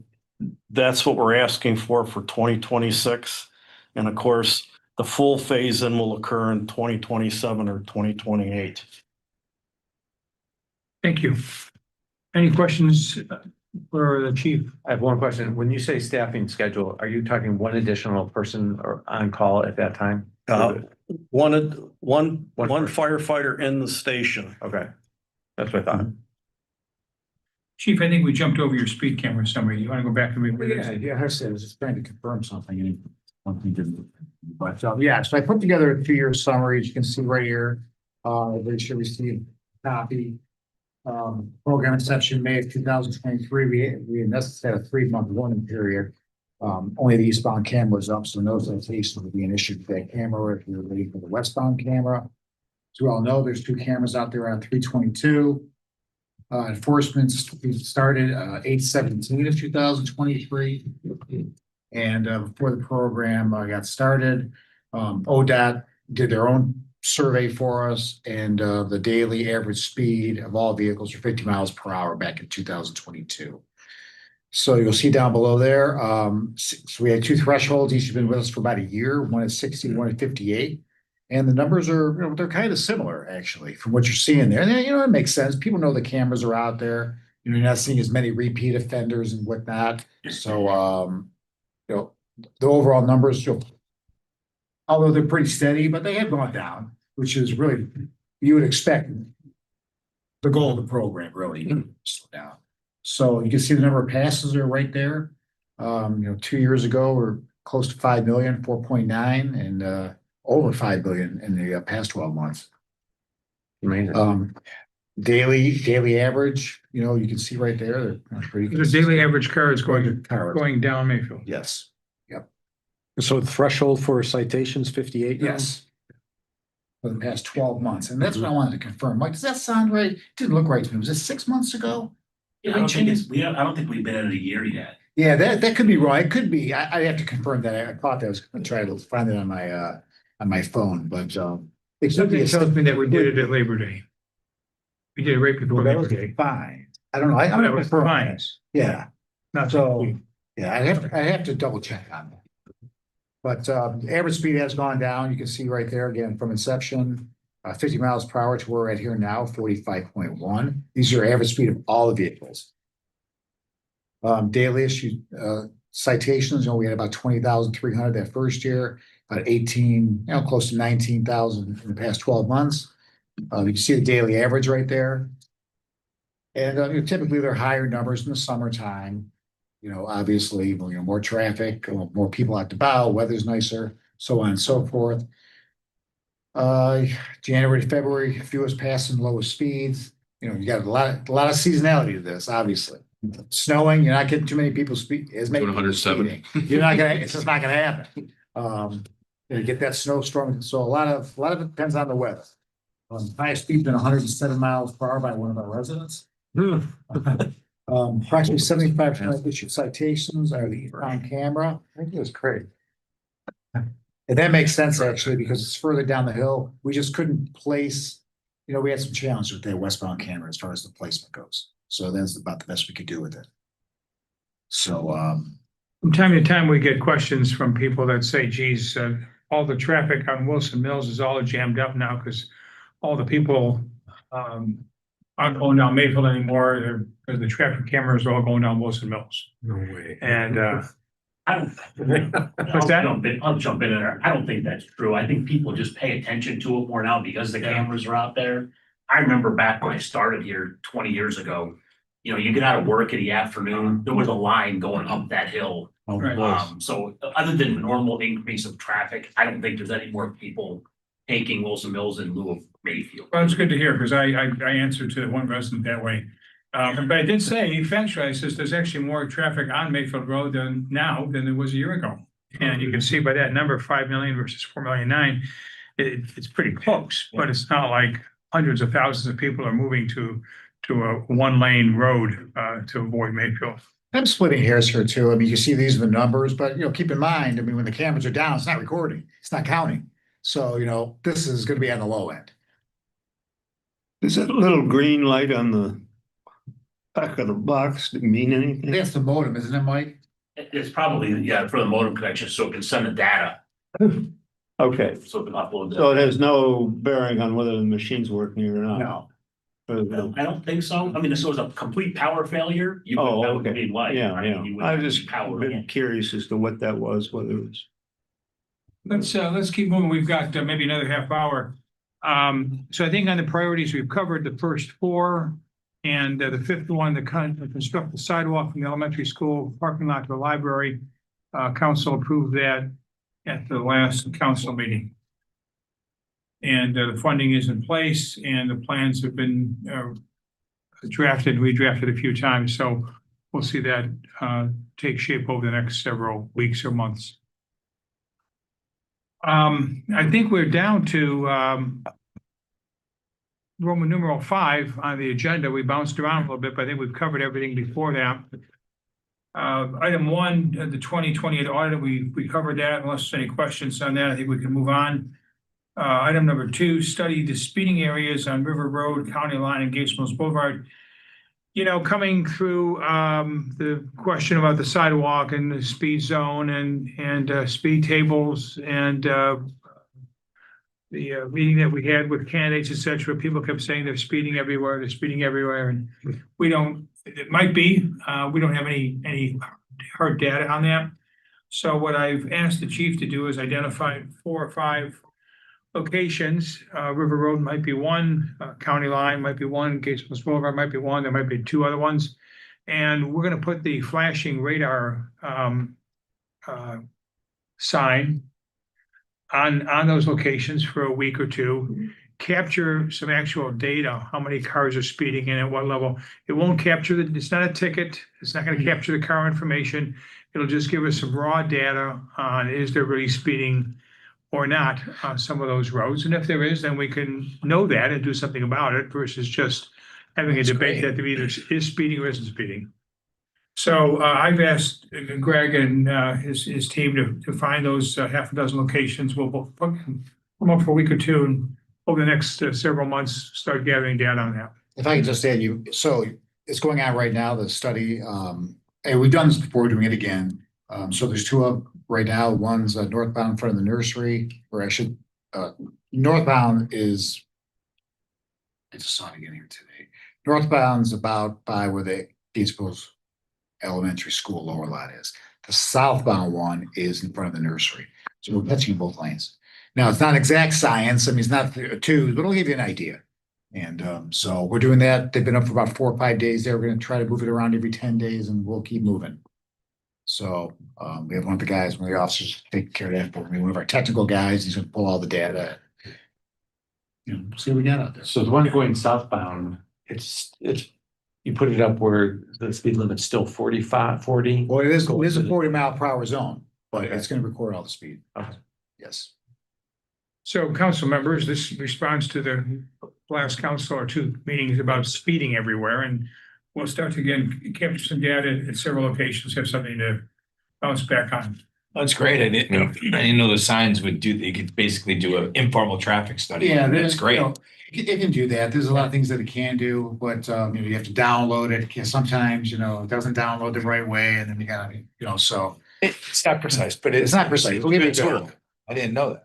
that's what we're asking for 2026. And of course, the full phase-in will occur in 2027 or 2028. Thank you. Any questions for the chief? I have one question. When you say staffing schedule, are you talking one additional person or on call at that time? One firefighter in the station. Okay, that's what I thought. Chief, I think we jumped over your speed camera summary. You want to go back and read? Yeah, I said, I was just trying to confirm something and one thing didn't. But, yeah, so I put together a 2-year summary, as you can see right here. Everybody should receive a copy. Program inception, May of 2023, we in essence had a 3-month warning period. Only the eastbound camera was up, so no citation would be an issue for that camera if you're waiting for the westbound camera. As we all know, there's 2 cameras out there on 322. Enforcement started 8/17 of 2023. And before the program got started, ODOT did their own survey for us, and the daily average speed of all vehicles were 50 miles per hour back in 2022. So you'll see down below there, so we had 2 thresholds. Each have been with us for about a year, one at 60, one at 58. And the numbers are, they're kind of similar actually from what you're seeing there. And it makes sense. People know the cameras are out there. You're not seeing as many repeat offenders and whatnot. So, the overall numbers, although they're pretty steady, but they have gone down, which is really, you would expect the goal of the program really to slow down. So you can see the number of passes are right there. 2 years ago, we're close to 5 million, 4.9, and over 5 billion in the past 12 months. Amazing. Daily average, you can see right there, they're pretty. The daily average car is going Going, down Mayfield. yes, So the threshold for citations 58 now? yes. For the past 12 months, and that's what I wanted to confirm. Mike, does that sound right? It didn't look right to me. Was it 6 months ago? Yeah, I don't think we've been at it a year yet. Yeah, that could be wrong. It could be. I have to confirm that. I thought that I was going to try to find it on my phone, but it could be. Something tells me that we did it at Labor Day. We did it right before That Labor was Day. fine. I don't know. I'm That gonna was confirm fine. this. Yeah, Not So- so. yeah. I have to double check on that. But the average speed has gone down. You can see right there again from inception, 50 miles per hour to where we're at here now, 45.1. These are average speed of all the vehicles. Daily issue citations, we had about 20,300 that first year, about 18, close to 19,000 in the past 12 months. You can see the daily average right there. And typically they're higher numbers in the summertime. Obviously, more traffic, more out and about, weather's nicer, so on and so forth. January to February, fewest passing, lowest speeds. You got a lot of seasonality to this, obviously. Snowing, you're not getting too many people as many Doing people 107. speeding. It's just not gonna happen. You get that snowstorm, so a lot of it depends on the weather. Highest speed been 107 miles per hour by one of our residents. Approximately 75% of issued citations are the on camera. I think it was great. And that makes sense actually, because it's further down the hill. We just couldn't place, we had some challenges with that westbound camera as far as the placement goes. So that's about the best we could do with it. So, From time to time, we get questions from people that say, geez, all the traffic on Wilson Mills is all jammed up now because all the people aren't going down Mayfield anymore because the traffic cameras are all going down Wilson Mills. No way. And I don't. I'll jump in there. I don't think that's true. I think people just pay attention to it more now because the cameras are out there. I remember back when I started here 20 years ago, you get out of work in the afternoon, there was a line going up that hill. Right. So other than normal increase of traffic, I don't think there's any more people taking Wilson Mills in lieu of Mayfield. Well, it's good to hear because I answered to one resident that way. But I did say, factually, I says there's actually more traffic on Mayfield Road than there was a year ago. And you can see by that number, 5 million versus 4,000,009, it's pretty close, but it's not like hundreds of thousands of people are moving to a one-lane road to avoid Mayfield. I'm splitting hairs here too. I mean, you see these are the numbers, but keep in mind, I mean, when the cameras are down, it's not recording, it's not counting. So, this is gonna be on the low end. Does that little green light on the back of the box mean anything? That's the modem, isn't it, Mike? It's probably, for the modem connection, so it can send the data, Okay, so it can upload so that. it has no bearing on whether the machine's working or not? No. I don't think so. I mean, this was a complete power failure. You Oh, that would okay. be like, Yeah, right? yeah. You I wouldn't was be just power been in. curious as to what that was, whether it was. Let's keep moving. We've got maybe another half hour. So I think on the priorities, we've covered the first four. And the fifth one, to construct the sidewalk from the elementary school parking lot to the library. Council approved that at the last council meeting. And the funding is in place and the plans have been redrafted a few times. So we'll see that take shape over the next several weeks or months. I think we're down to Roman numeral 5 on the agenda. We bounced around a little bit, but I think we've covered everything before that. Item 1, the 2028 audit, we covered that. Unless there's any questions on that, I think we can move on. Item number 2, study the speeding areas on River Road, County Line, and Gates Mills Boulevard. Coming through the question about the sidewalk and the speed zone and speed tables and the meeting that we had with candidates, et cetera, people kept saying they're speeding everywhere, and it might be, we don't have any hard data on that. So what I've asked the chief to do is identify 4 or 5 locations. River Road might be one, County Line might be one, Gates Mills Boulevard might be one, there might be 2 other ones. And we're gonna put the flashing radar sign on those locations for a week or 2, capture some actual data, how many cars are speeding and at what level. It won't capture it's not a ticket, it's not gonna capture the car information. It'll just give us some raw data on is there really speeding or not on some of those roads. And if there is, then we can know that and do something about it versus just having a That's debate great. that there either is speeding or isn't speeding. So I've asked Greg and his team to find those half a dozen locations. We'll put them up for a week or 2 and over the next several months, start gathering data on that. If I can just add so it's going on right now, the study, and we've done this before, we're doing it again. So there's 2 up right now. One's northbound in front of the nursery, northbound is, I just saw it again here today. Northbound's about by where the Gates Mills Elementary School lower lot is. The southbound one is in front of the nursery. So we're touching both lanes. Now, it's not exact science. I mean, it's not 2, but it'll give you an idea. And so we're doing that. They've been up for about 4 or 5 days there. We're going to try to move it around every 10 days and we'll keep moving. So we have one of the officers taking care of that for me, one of our technical guys. He's going to pull all the data. See what we got out there. So the one going southbound, it's, you put it up where the speed limit's still 45, 40? Well, it is a 40-mile-per-hour zone, but it's going to record all the speed. Okay. Yes. So council members, this responds to the last council or 2 meetings about speeding everywhere. And we'll start to again capture some data at several locations, have something to bounce back on. That's great. I didn't know the signs would do, they could basically do an informal traffic study. Yeah, That's great. It can do that. There's a lot of things that it can do, but you have to download it. Sometimes, it doesn't download the right way and then you gotta, so. It's not precise, but It's not precise. It'll give you a tool. I didn't know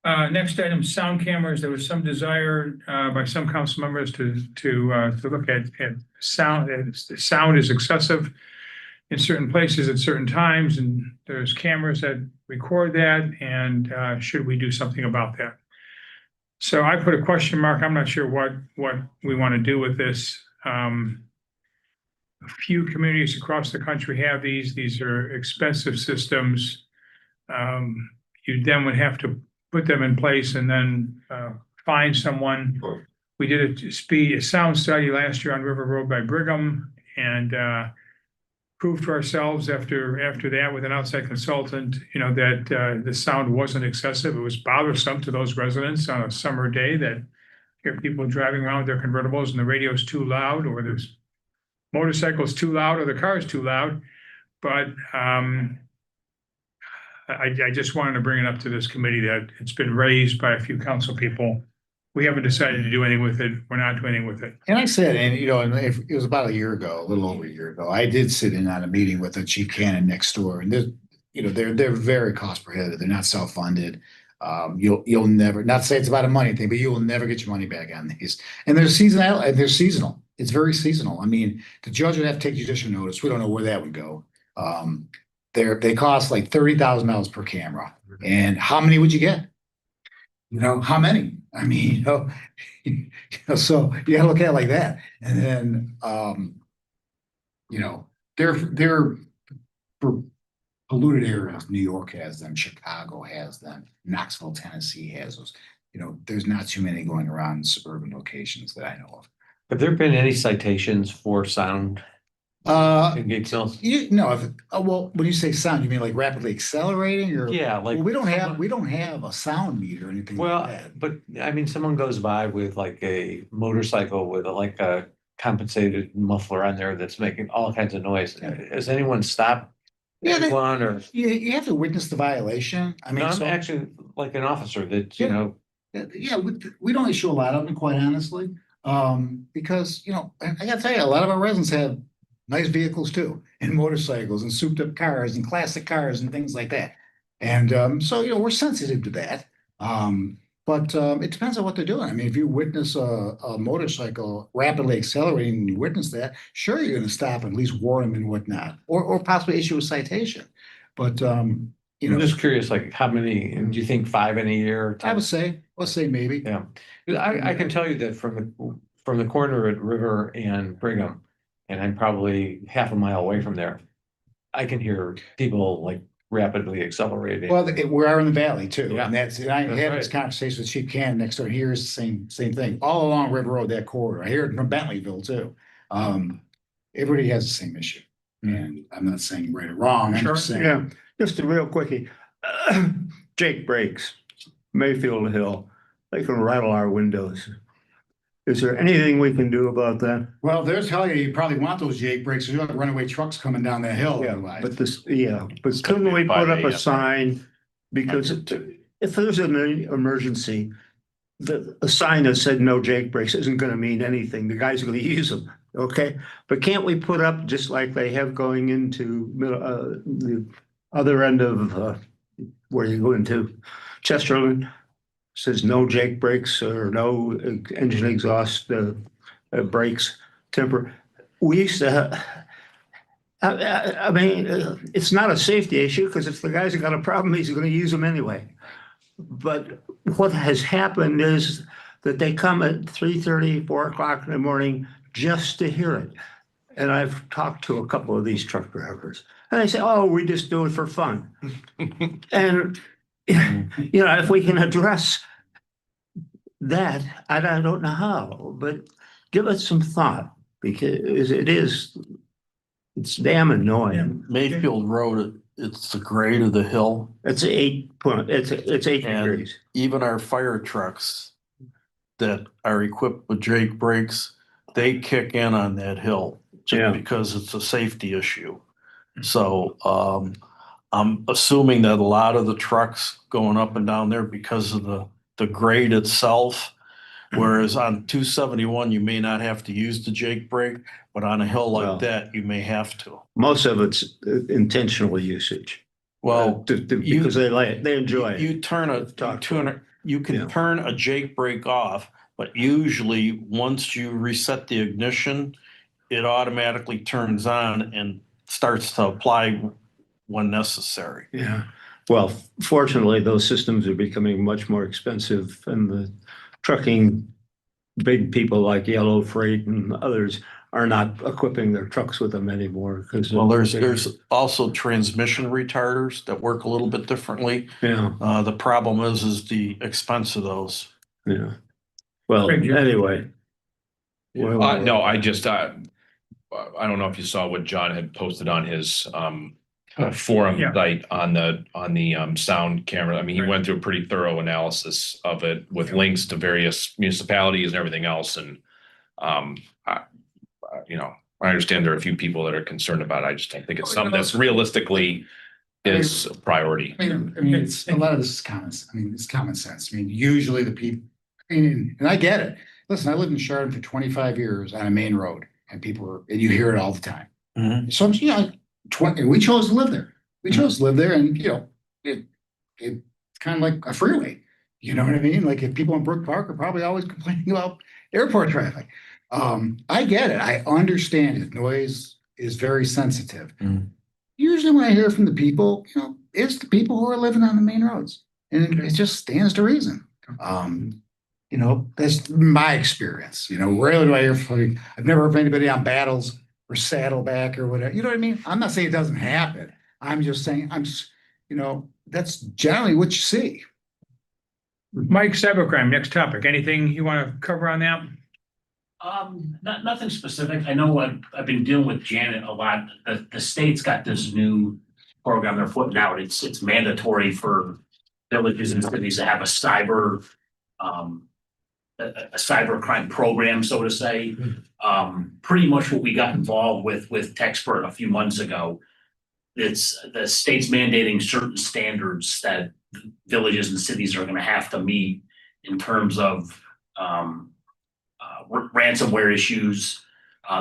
that. Next item, sound cameras. There was some desire by some council members to look at sound. The sound is excessive in certain places at certain times, and there's cameras that record that. And should we do something about that? So I put a question mark. I'm not sure what we want to do with this. A few communities across the country have these. These are expensive systems. You then would have to put them in place and then find someone. We did a sound study last year on River Road by Brigham and proved to ourselves after that with an outside consultant, that the sound wasn't excessive. It was bothersome to those residents on a summer day that hear people driving around with their convertibles and the radio's too loud, or there's motorcycles too loud, or the car's too loud. But I just wanted to bring it up to this committee that it's been raised by a few council people. We haven't decided to do anything with it. We're not doing anything with it. And I said, and if it was about a year ago, a little over a year ago, I did sit in on a meeting with the chief cannon next door, and they're very cost prohibitive. They're not self-funded. You'll never, not to say it's about a money thing, but you will never get your money back on these. And they're seasonal. It's very seasonal. I mean, the judge would have to take judicial notice. We don't know where that would go. They cost like $30,000 per camera. And how many would you get? How many? I mean, so you gotta look at it like that. And then, they're for polluted areas. New York has them, Chicago has them, Knoxville, Tennessee has those. There's not too many going around in suburban locations that I know of. Have there been any citations for sound in Gatesville? Well, when you say sound, you mean like rapidly accelerating or? Yeah, like. Well, we don't have a sound meter or anything Well, like that. but I mean, someone goes by with like a motorcycle with like a compensated muffler on there that's making all kinds of noise. Has anyone stopped anyone or? You have to witness the violation. I mean, No, I'm actually like an officer that, Yeah, we don't issue a lot of them, quite honestly. Because, I gotta tell you, a lot of our residents have nice vehicles too, and motorcycles and souped up cars and classic cars and things like that. And so, we're sensitive to that. But it depends on what they're doing. I mean, if you witness a motorcycle rapidly accelerating and you witness that, sure, you're gonna stop and at least warn them and whatnot, or possibly issue a citation. But I'm just curious, like how many, do you think 5 in a year? I would say, let's say maybe. Yeah, I can tell you that from the corner at River and Brigham, and I'm probably half a mile away from there, I can hear people like rapidly accelerating. Well, we are in the valley too, Yeah. and I had this conversation with Chief Cannon next door. He hears the same thing all along River Road, that corridor. I hear it from Bentleyville too. Everybody has the same issue, and I'm not saying right or wrong. I'm just saying. Yeah, just a real quickie. Jake breaks, Mayfield Hill. They can rattle our windows. Is there anything we can do about that? Well, there's how you probably want those Jake brakes. You have runaway trucks coming down that hill. Yeah, otherwise. but couldn't we put up a sign? Because if there's an emergency, a sign that said no Jake brakes isn't gonna mean anything. The guys are gonna use them, okay? But can't we put up, just like they have going into the other end of where you go into Chesterland? Says no Jake brakes or no engine exhaust brakes, temper. We used to I mean, it's not a safety issue because if the guy's got a problem, he's going to use them anyway. But what has happened is that they come at 3:30, 4 o'clock in the morning just to hear it. And I've talked to a couple of these truck drivers and they say, oh, we just do it for fun. And, if we can address that, I don't know how, but give it some thought because it's damn annoying. Mayfield Road, it's the grade of the hill. It's 8 degrees. Even our fire trucks that are equipped with Jake brakes, they kick in on that hill just because it's a safety issue. So I'm assuming that a lot of the trucks going up and down there because of the grade itself. Whereas on 271, you may not have to use the Jake brake, but on a hill Well- like that, you may have to. Most of it's intentional usage. Well, Because they enjoy it. you Yeah. can turn a Jake brake off, but usually once you reset the ignition, it automatically turns on and starts to apply when necessary. Yeah. Well, fortunately, those systems are becoming much more expensive and the trucking, big people like Yellow Freight and others are not equipping their trucks with them anymore because. Well, there's also transmission retarders that work a little bit differently. Yeah, The problem is the expense of those. yeah. Well, Great, Jim. anyway. No, I just, I don't know if you saw what John had posted on his forum Yeah. site on the sound camera. I mean, he went through a pretty thorough analysis of it with links to various municipalities and everything else. And I understand there are a few people that are concerned about it. I just don't think it's something that's realistically is a priority. I mean, it's a lot of this is it's common sense. I mean, usually the people, and I get it. Listen, I lived in Chardon for 25 years on a main road, and and you hear it all the time. Mhm. So, we chose to live there. We chose to live there, and it's kind of like a freeway. You know what I mean? Like if people in Brook Park are probably always complaining about airport traffic. I get it. I understand it. Noise is very sensitive. Usually when I hear from the people, it's the people who are living on the main roads. And it just stands to reason. That's my experience. Rarely do I hear from, I've never heard from anybody on Battles or Saddleback or whatever. You know what I mean? I'm not saying it doesn't happen. I'm just saying, that's generally what you see. Mike, cybercrime, next topic. Anything you want to cover on that? Nothing specific. I know I've been dealing with Janet a lot. The state's got this new program they're putting out. It's mandatory for villages and cities to have a cyber crime program, so to say. Pretty much what we got involved with Techspert a few months ago. It's the state's mandating certain standards that villages and cities are going to have to meet in terms of ransomware issues.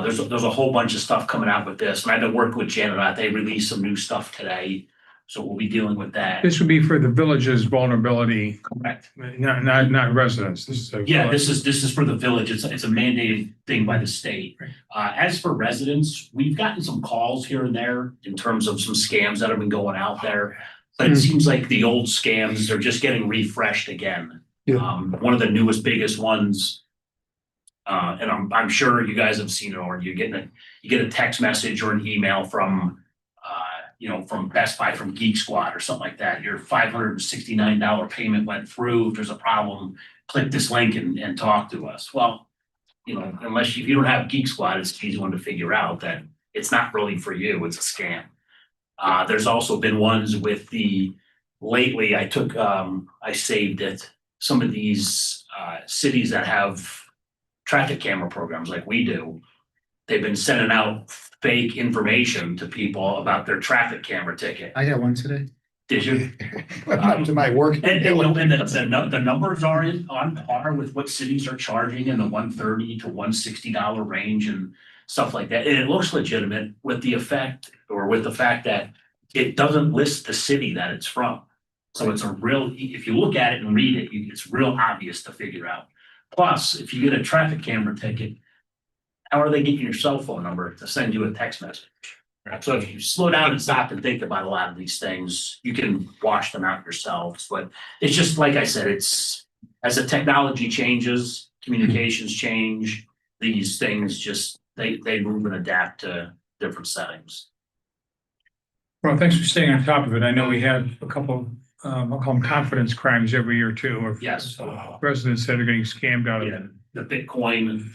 There's a whole bunch of stuff coming out with this, and I've been working with Janet on it. They released some new stuff today, so we'll be dealing with that. This would be for the village's vulnerability, Correct. not residents. This is for the village. It's a mandated thing by the state. As for residents, we've gotten some calls here and there in terms of some scams that have been going out there, but it seems like the old scams are just getting refreshed again. One of the newest, biggest ones. And I'm sure you guys have seen it, or you get a text message or an email from from Best Buy, from Geek Squad or something like that. Your $569 payment went through. If there's a problem, click this link and talk to us. Well, if you don't have Geek Squad, it's an easy one to figure out that it's not really for you. It's a scam. There's also been ones with lately I saved it. Some of these cities that have traffic camera programs like we do, they've been sending out fake information to people about their traffic camera ticket. I got one today. Did you? Up to my work. And the numbers are on par with what cities are charging in the $130 to $160 range and stuff like that. And it looks legitimate with the fact that it doesn't list the city that it's from. So it's if you look at it and read it, it's real obvious to figure out. Plus, if you get a traffic camera ticket, how are they getting your cell phone number to send you a text message? So if you slow down and stop and think about a lot of these things, you can wash them out yourselves. But it's just like I said, it's as the technology changes, communications change, these things just they move and adapt to different settings. Well, thanks for staying on top of it. I know we have a couple, I'll call them confidence crimes every year too. Of Yes. residents that are getting scammed out of Yeah, it. the Bitcoin,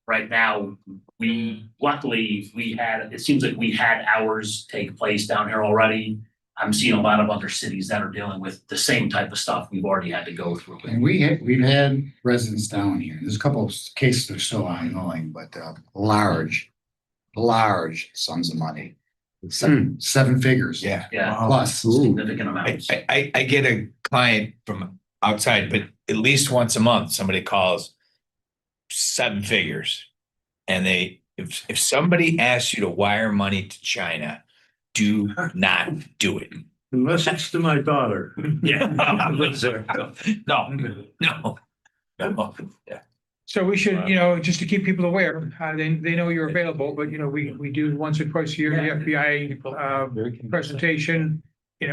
right now, it seems like we had ours take place down here already. I'm seeing a lot of other cities that are dealing with the same type of stuff we've already had to go through. And we've had residents down here. There's a couple of cases that are still ongoing, but large sums of money. Seven figures. Yeah. Yeah, Plus. significant I, amounts. I get a client from outside, but at least once a month, somebody calls 7 figures. And if somebody asks you to wire money to China, do not do it. Unless it's to my daughter. Yeah. No, no, no. Yeah. So we should, just to keep people aware, they know you're available, but we do once or twice a year, the FBI presentation.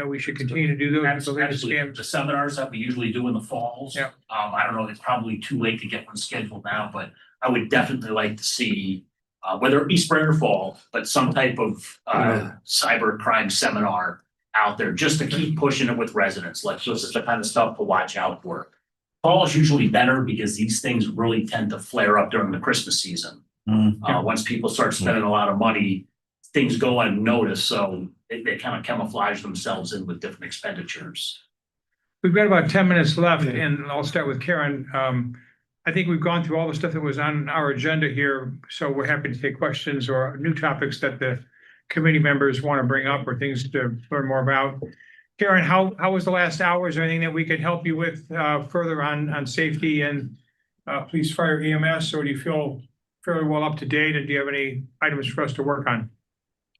We should continue to do those. with the latest Absolutely. The scams. seminars that we usually do in the falls. Yeah. I don't know, it's probably too late to get one scheduled now, but I would definitely like to see, whether it be spring or fall, but some type of, cyber crime seminar out there, just to keep pushing it with residents, like this is the kind of stuff to watch out for. Fall is usually better because these things really tend to flare up during the Christmas season. Once people start spending a lot of money, things go unnoticed, so they kind of camouflage themselves in with different expenditures. We've got about 10 minutes left, and I'll start with Karen. I think we've gone through all the stuff that was on our agenda here, so we're happy to take questions or new topics that the committee members want to bring up or things to learn more about. Karen, how was the last hour? Is there anything that we could help you with further on safety and police, fire, EMS, or do you feel fairly well up to date? And do you have any items for us to work on?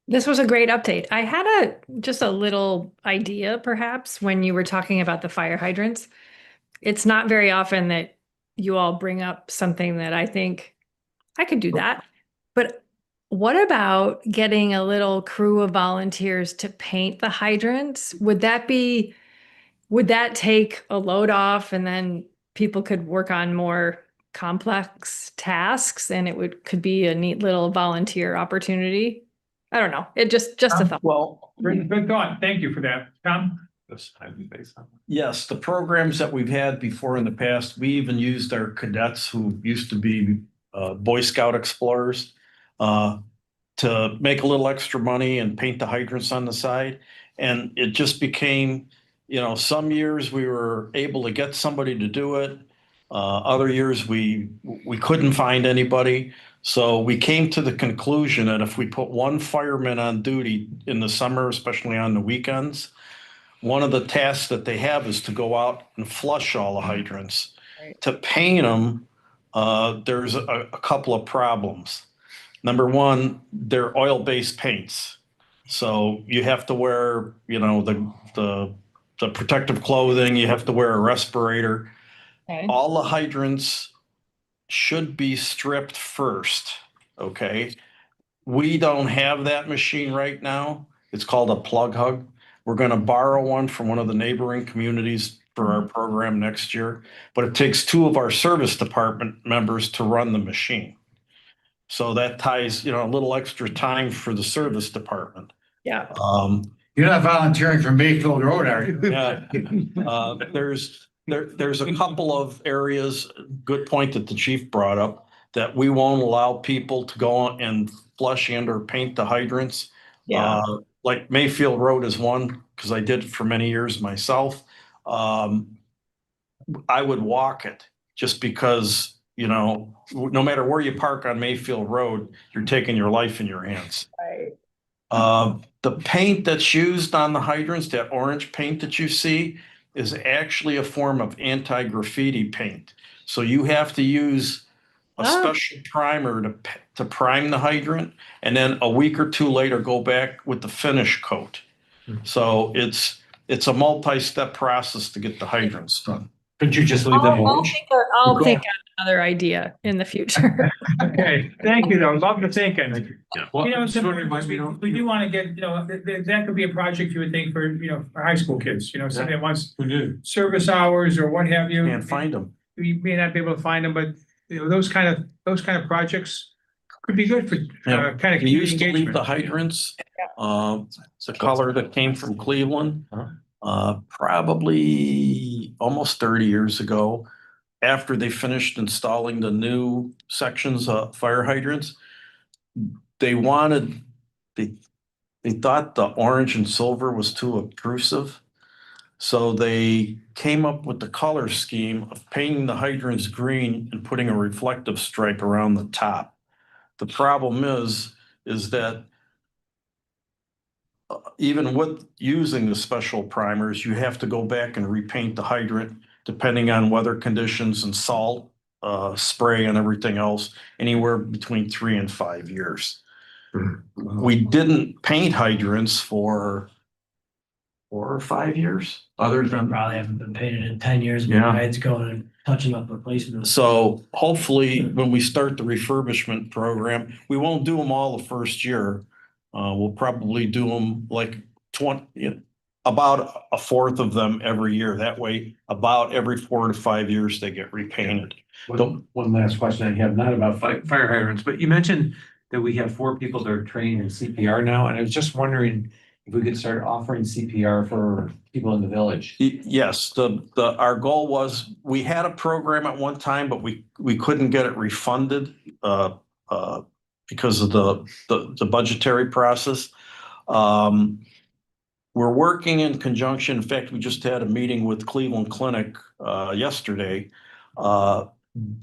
This was a great update. I had just a little idea, perhaps, when you were talking about the fire hydrants. It's not very often that you all bring up something that I think I could do that. But what about getting a little crew of volunteers to paint the hydrants? Would that take a load off and then people could work on more complex tasks and could be a neat little volunteer opportunity? I don't know. It just a thought. Well, Good thought. Thank you for that. Tom? yes, the programs that we've had before in the past, we even used our cadets who used to be Boy Scout explorers to make a little extra money and paint the hydrants on the side. And it just became, some years we were able to get somebody to do it. Other years we couldn't find anybody. So we came to the conclusion that if we put one fireman on duty in the summer, especially on the weekends, one of the tasks that they have is to go out and flush all the hydrants. Right. To paint them, there's a couple of problems. Number one, they're oil-based paints. So you have to wear, the protective clothing, you have to wear a respirator. Okay. All the hydrants should be stripped first, okay? We don't have that machine right now. It's called a plug hug. We're gonna borrow one from one of the neighboring communities for our program next year, but it takes 2 of our service department members to run the machine. So that ties, a little extra time for the service department. Yeah. You're not volunteering for Mayfield Road, are you? Yeah. There's a couple of areas, good point that the chief brought up, that we won't allow people to go on and flush and or paint the hydrants. Yeah. Like Mayfield Road is one, because I did it for many years myself. I would walk it just because, no matter where you park on Mayfield Road, you're taking your life in your hands. Right. The paint that's used on the hydrants, that orange paint that you see, is actually a form of anti-graffiti paint. So you have to use a special primer to prime the hydrant, and then a week or 2 later go back with the finish coat. So it's a multi-step process to get the hydrants done. Couldn't you just leave them orange? I'll think on another idea in the future. Okay, thank you though. Love the thinking. It's Sort of important reminds because me, we do want to get, that could be a project you would think for, for high school kids, somebody that wants who knew? service hours or what have you. Can't find them. You may not be able to find them, but those kind of projects could be good for Yeah. kind of We used to leave engagement. the hydrants, the color that came from Cleveland, probably almost 30 years ago. After they finished installing the new sections of fire hydrants, they thought the orange and silver was too obtrusive. So they came up with the color scheme of painting the hydrants green and putting a reflective stripe around the top. The problem is that even with using the special primers, you have to go back and repaint the hydrant depending on weather conditions and salt, spray and everything else, anywhere between 3 and 5 years. We didn't paint hydrants for 4 or 5 years, other They than. probably haven't been painted in 10 years. Yeah. It's going and touching up replacement. So hopefully, when we start the refurbishment program, we won't do them all the first year. We'll probably do them like 20, about a fourth of them every year. That way, about every 4 to 5 years, they get repainted. One last question I have, not about fire hydrants, but you mentioned that we have 4 people that are trained in CPR now, and I was just wondering if we could start offering CPR for people in the village. Yes, our goal was, we had a program at one time, but we couldn't get it refunded because of the budgetary process. We're working in conjunction. In fact, we just had a meeting with Cleveland Clinic yesterday.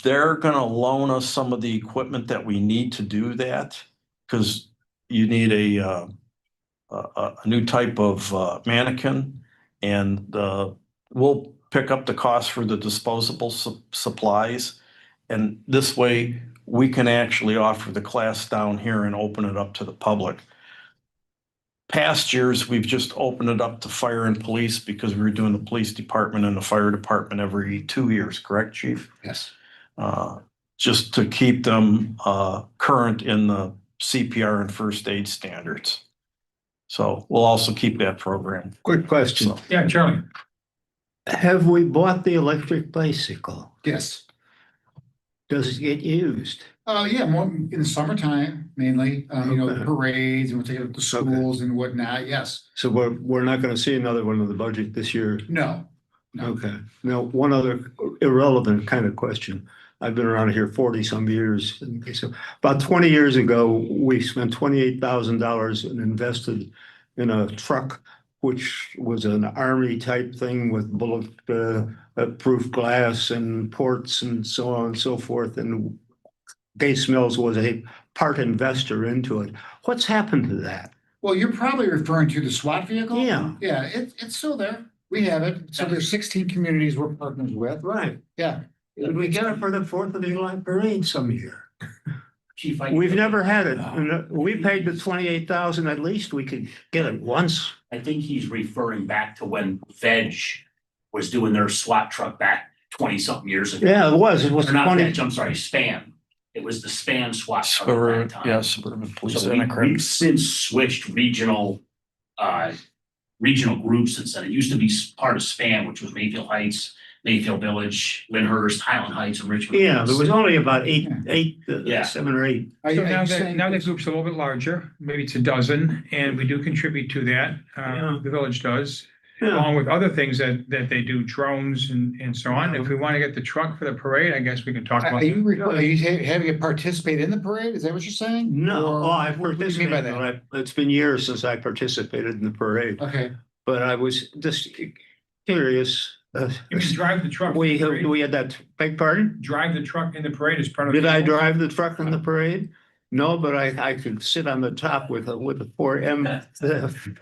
They're gonna loan us some of the equipment that we need to do that, because you need a new type of mannequin, and we'll pick up the cost for the disposable supplies. And this way, we can actually offer the class down here and open it up to the public. Past years, we've just opened it up to fire and police because we were doing the police department and the fire department every 2 years, correct, chief? Yes. Just to keep them current in the CPR and first aid standards. So we'll also keep that program. Quick question. So, Yeah, Charlie. Have we bought the electric bicycle? Yes. Does it get used? Yeah, more in the summertime mainly, you know, the Okay. parades and we'll take it to schools and whatnot, yes. So we're not gonna see another one in the budget this year? No. No. Okay. Now, one other irrelevant kind of question. I've been around here 40-some years. Okay, so about 20 years ago, we spent $28,000 and invested in a truck, which was an army type thing with bullet proof glass and ports and so on and so forth. And Gates Mills was a part investor into it. What's happened to that? Well, you're probably referring to the SWAT vehicle? Yeah. Yeah, it's still there. We have it. So there's 16 communities we're partners with. Right. Yeah. Did we get it for the 4th of July parade some year? Chief, We've never had it. And we paid the 28,000, at least we could get it once. I think he's referring back to when Veg was doing their SWAT truck back 20-something years ago. Yeah, it was. It was Or not 20. Veg, I'm sorry, Span. It was the Span SWAT truck at Suburban, that time. yeah, suburban police. So and a we've since switched regional groups since then. It used to be part of Span, which was Mayfield Heights, Mayfield Village, Lyndhurst, Highland Heights, and Richmond. Yeah, there was only about Yeah. 7 or 8. Are So you now saying- that group's a little bit larger, maybe it's a dozen, and we do contribute to that. Yeah. The village does, Yeah. along with other things that they do, drones and so on. If we want to get the truck for the parade, I guess we can talk about. Are you having it participate in the parade? Is that what you're saying? No, Or oh, I what do you mean by participated. that? It's been years since I participated in the parade, Okay. but I was just curious. You can drive the truck. We had that, beg pardon? Drive the truck in the parade as part of. Did I drive the truck in the parade? No, but I could sit on the top with a 4M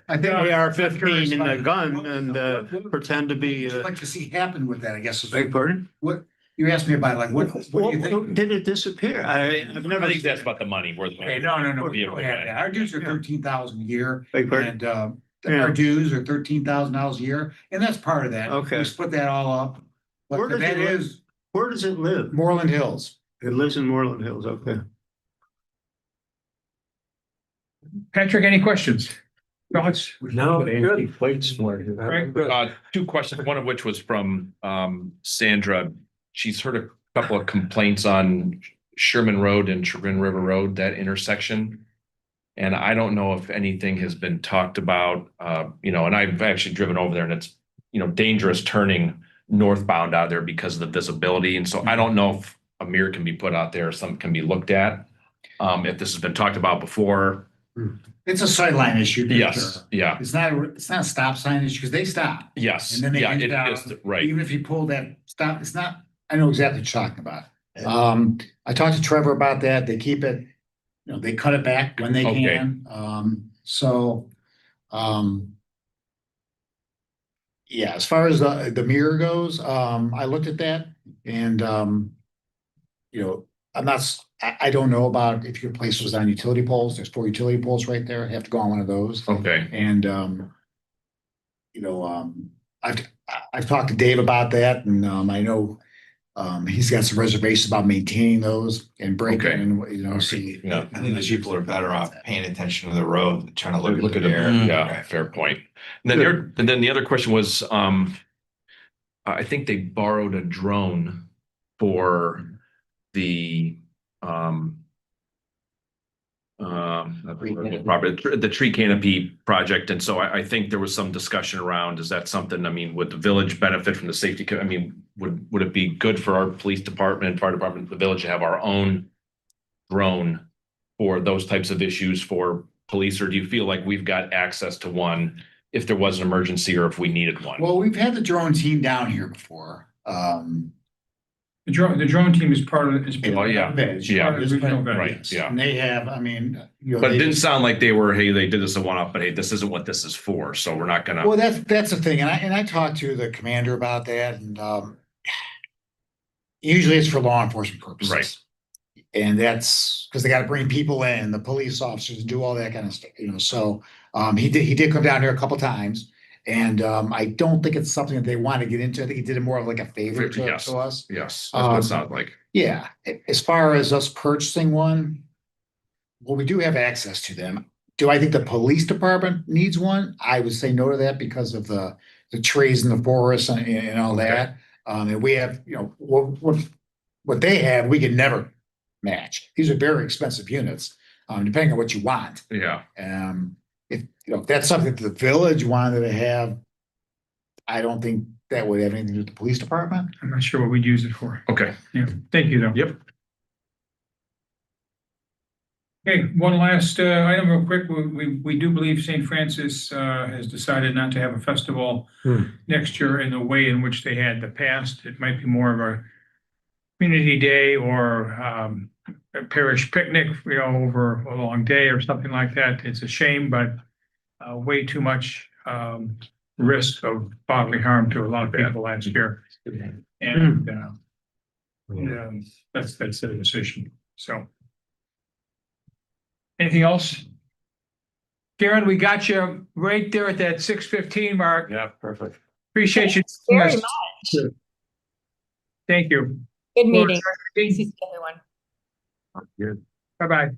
I think AR-15 in a gun and pretend to be. What would you like to see happen with that, I guess. Beg pardon? What, you asked me about like, what do you think? Did it disappear? I've never. I think that's about the money where the. Okay, no, we Yeah, don't okay. have that. Our dues are 13,000 a year Beg pardon? and Yeah. our dues are $13,000 a year, and that's part of that. Okay. We split that all up. Where But does that it live? is Where does it live? Moreland Hills. It lives in Moreland Hills, okay. Patrick, any questions? Thoughts? No, good. Plates for you. Right. 2 questions, one of which was from Sandra. She's heard a couple of complaints on Sherman Road and Chagrin River Road, that intersection. And I don't know if anything has been talked about, and I've actually driven over there and it's, dangerous turning northbound out there because of the visibility. And so I don't know if a mirror can be put out there or something can be looked at. If this has been talked about before. It's a sightline issue. for Yes, sure. yeah, It's not a stop sign issue because they stop. yes. And then they Yeah, end it down. is, right. Even if you pull that stop, it's not, I know exactly what you're talking about. I talked to Trevor about that. They keep it, they cut it back when they Okay. can. So Yeah, as far as the mirror goes, I looked at that and, you know, I don't know about if your place was on utility poles. There's 4 utility poles right there. I have to go on one of those. Okay, And, you know, I've talked to Dave about that and, I know, he's got some reservations about maintaining those and breaking Okay. and, you know, see. yeah. I think those people are better off paying attention to the road, than trying to Look at the it, air. yeah, fair point. And then the other question was, I think they borrowed a drone for the, the tree canopy project. And so I think there was some discussion around, is that something, I mean, would the village benefit from the safety? I mean, would it be good for our police department, fire department, the village to have our own drone for those types of issues for police? Or do you feel like we've got access to one if there was an emergency or if we needed one? Well, we've had the drone team down here before. The drone team is part of, Oh, yeah. Yeah. part of the regional Right, village. yeah. And they have, I mean, you know. But it they didn't just- sound like they were, hey, they did this a one-off, but hey, this isn't what this is for, so we're not gonna. Well, that's the thing, and I talked to the commander about that, and usually it's for law enforcement purposes. Right. And that's because they got to bring people in, the police officers, and do all that kind of stuff, you know. So he did come down here a couple times, and I don't think it's something that they want to get into. I think he did it more of like a favor Yes. to us. Yes, that's what it sounds like. Yeah, as far as us purchasing one, well, we do have access to them. Do I think the police department needs one? I would say no to that because of the trees in the forest and all Okay. that. And we have, you know, what they have, we can never match. These are very expensive units, depending on what you want. Yeah, If, you know, if that's something that the village wanted to have, I don't think that would have anything to do with the police department. I'm not sure what we'd use it for. okay, Yeah, thank you though. yep. Okay, one last item real quick. We do believe St. Francis has decided not to have a festival next year in the way in which they had the past. It might be more of a community day or a parish picnic, you know, over a long day or something like that. It's a shame, but way too much risk of bodily harm to a lot of people last year. And that's the decision. So. Anything else? Karen, we got you right there at that 6:15 mark. Yeah, perfect. Appreciate you. Very much. Thank you. Good meeting. See everyone. Bye-bye.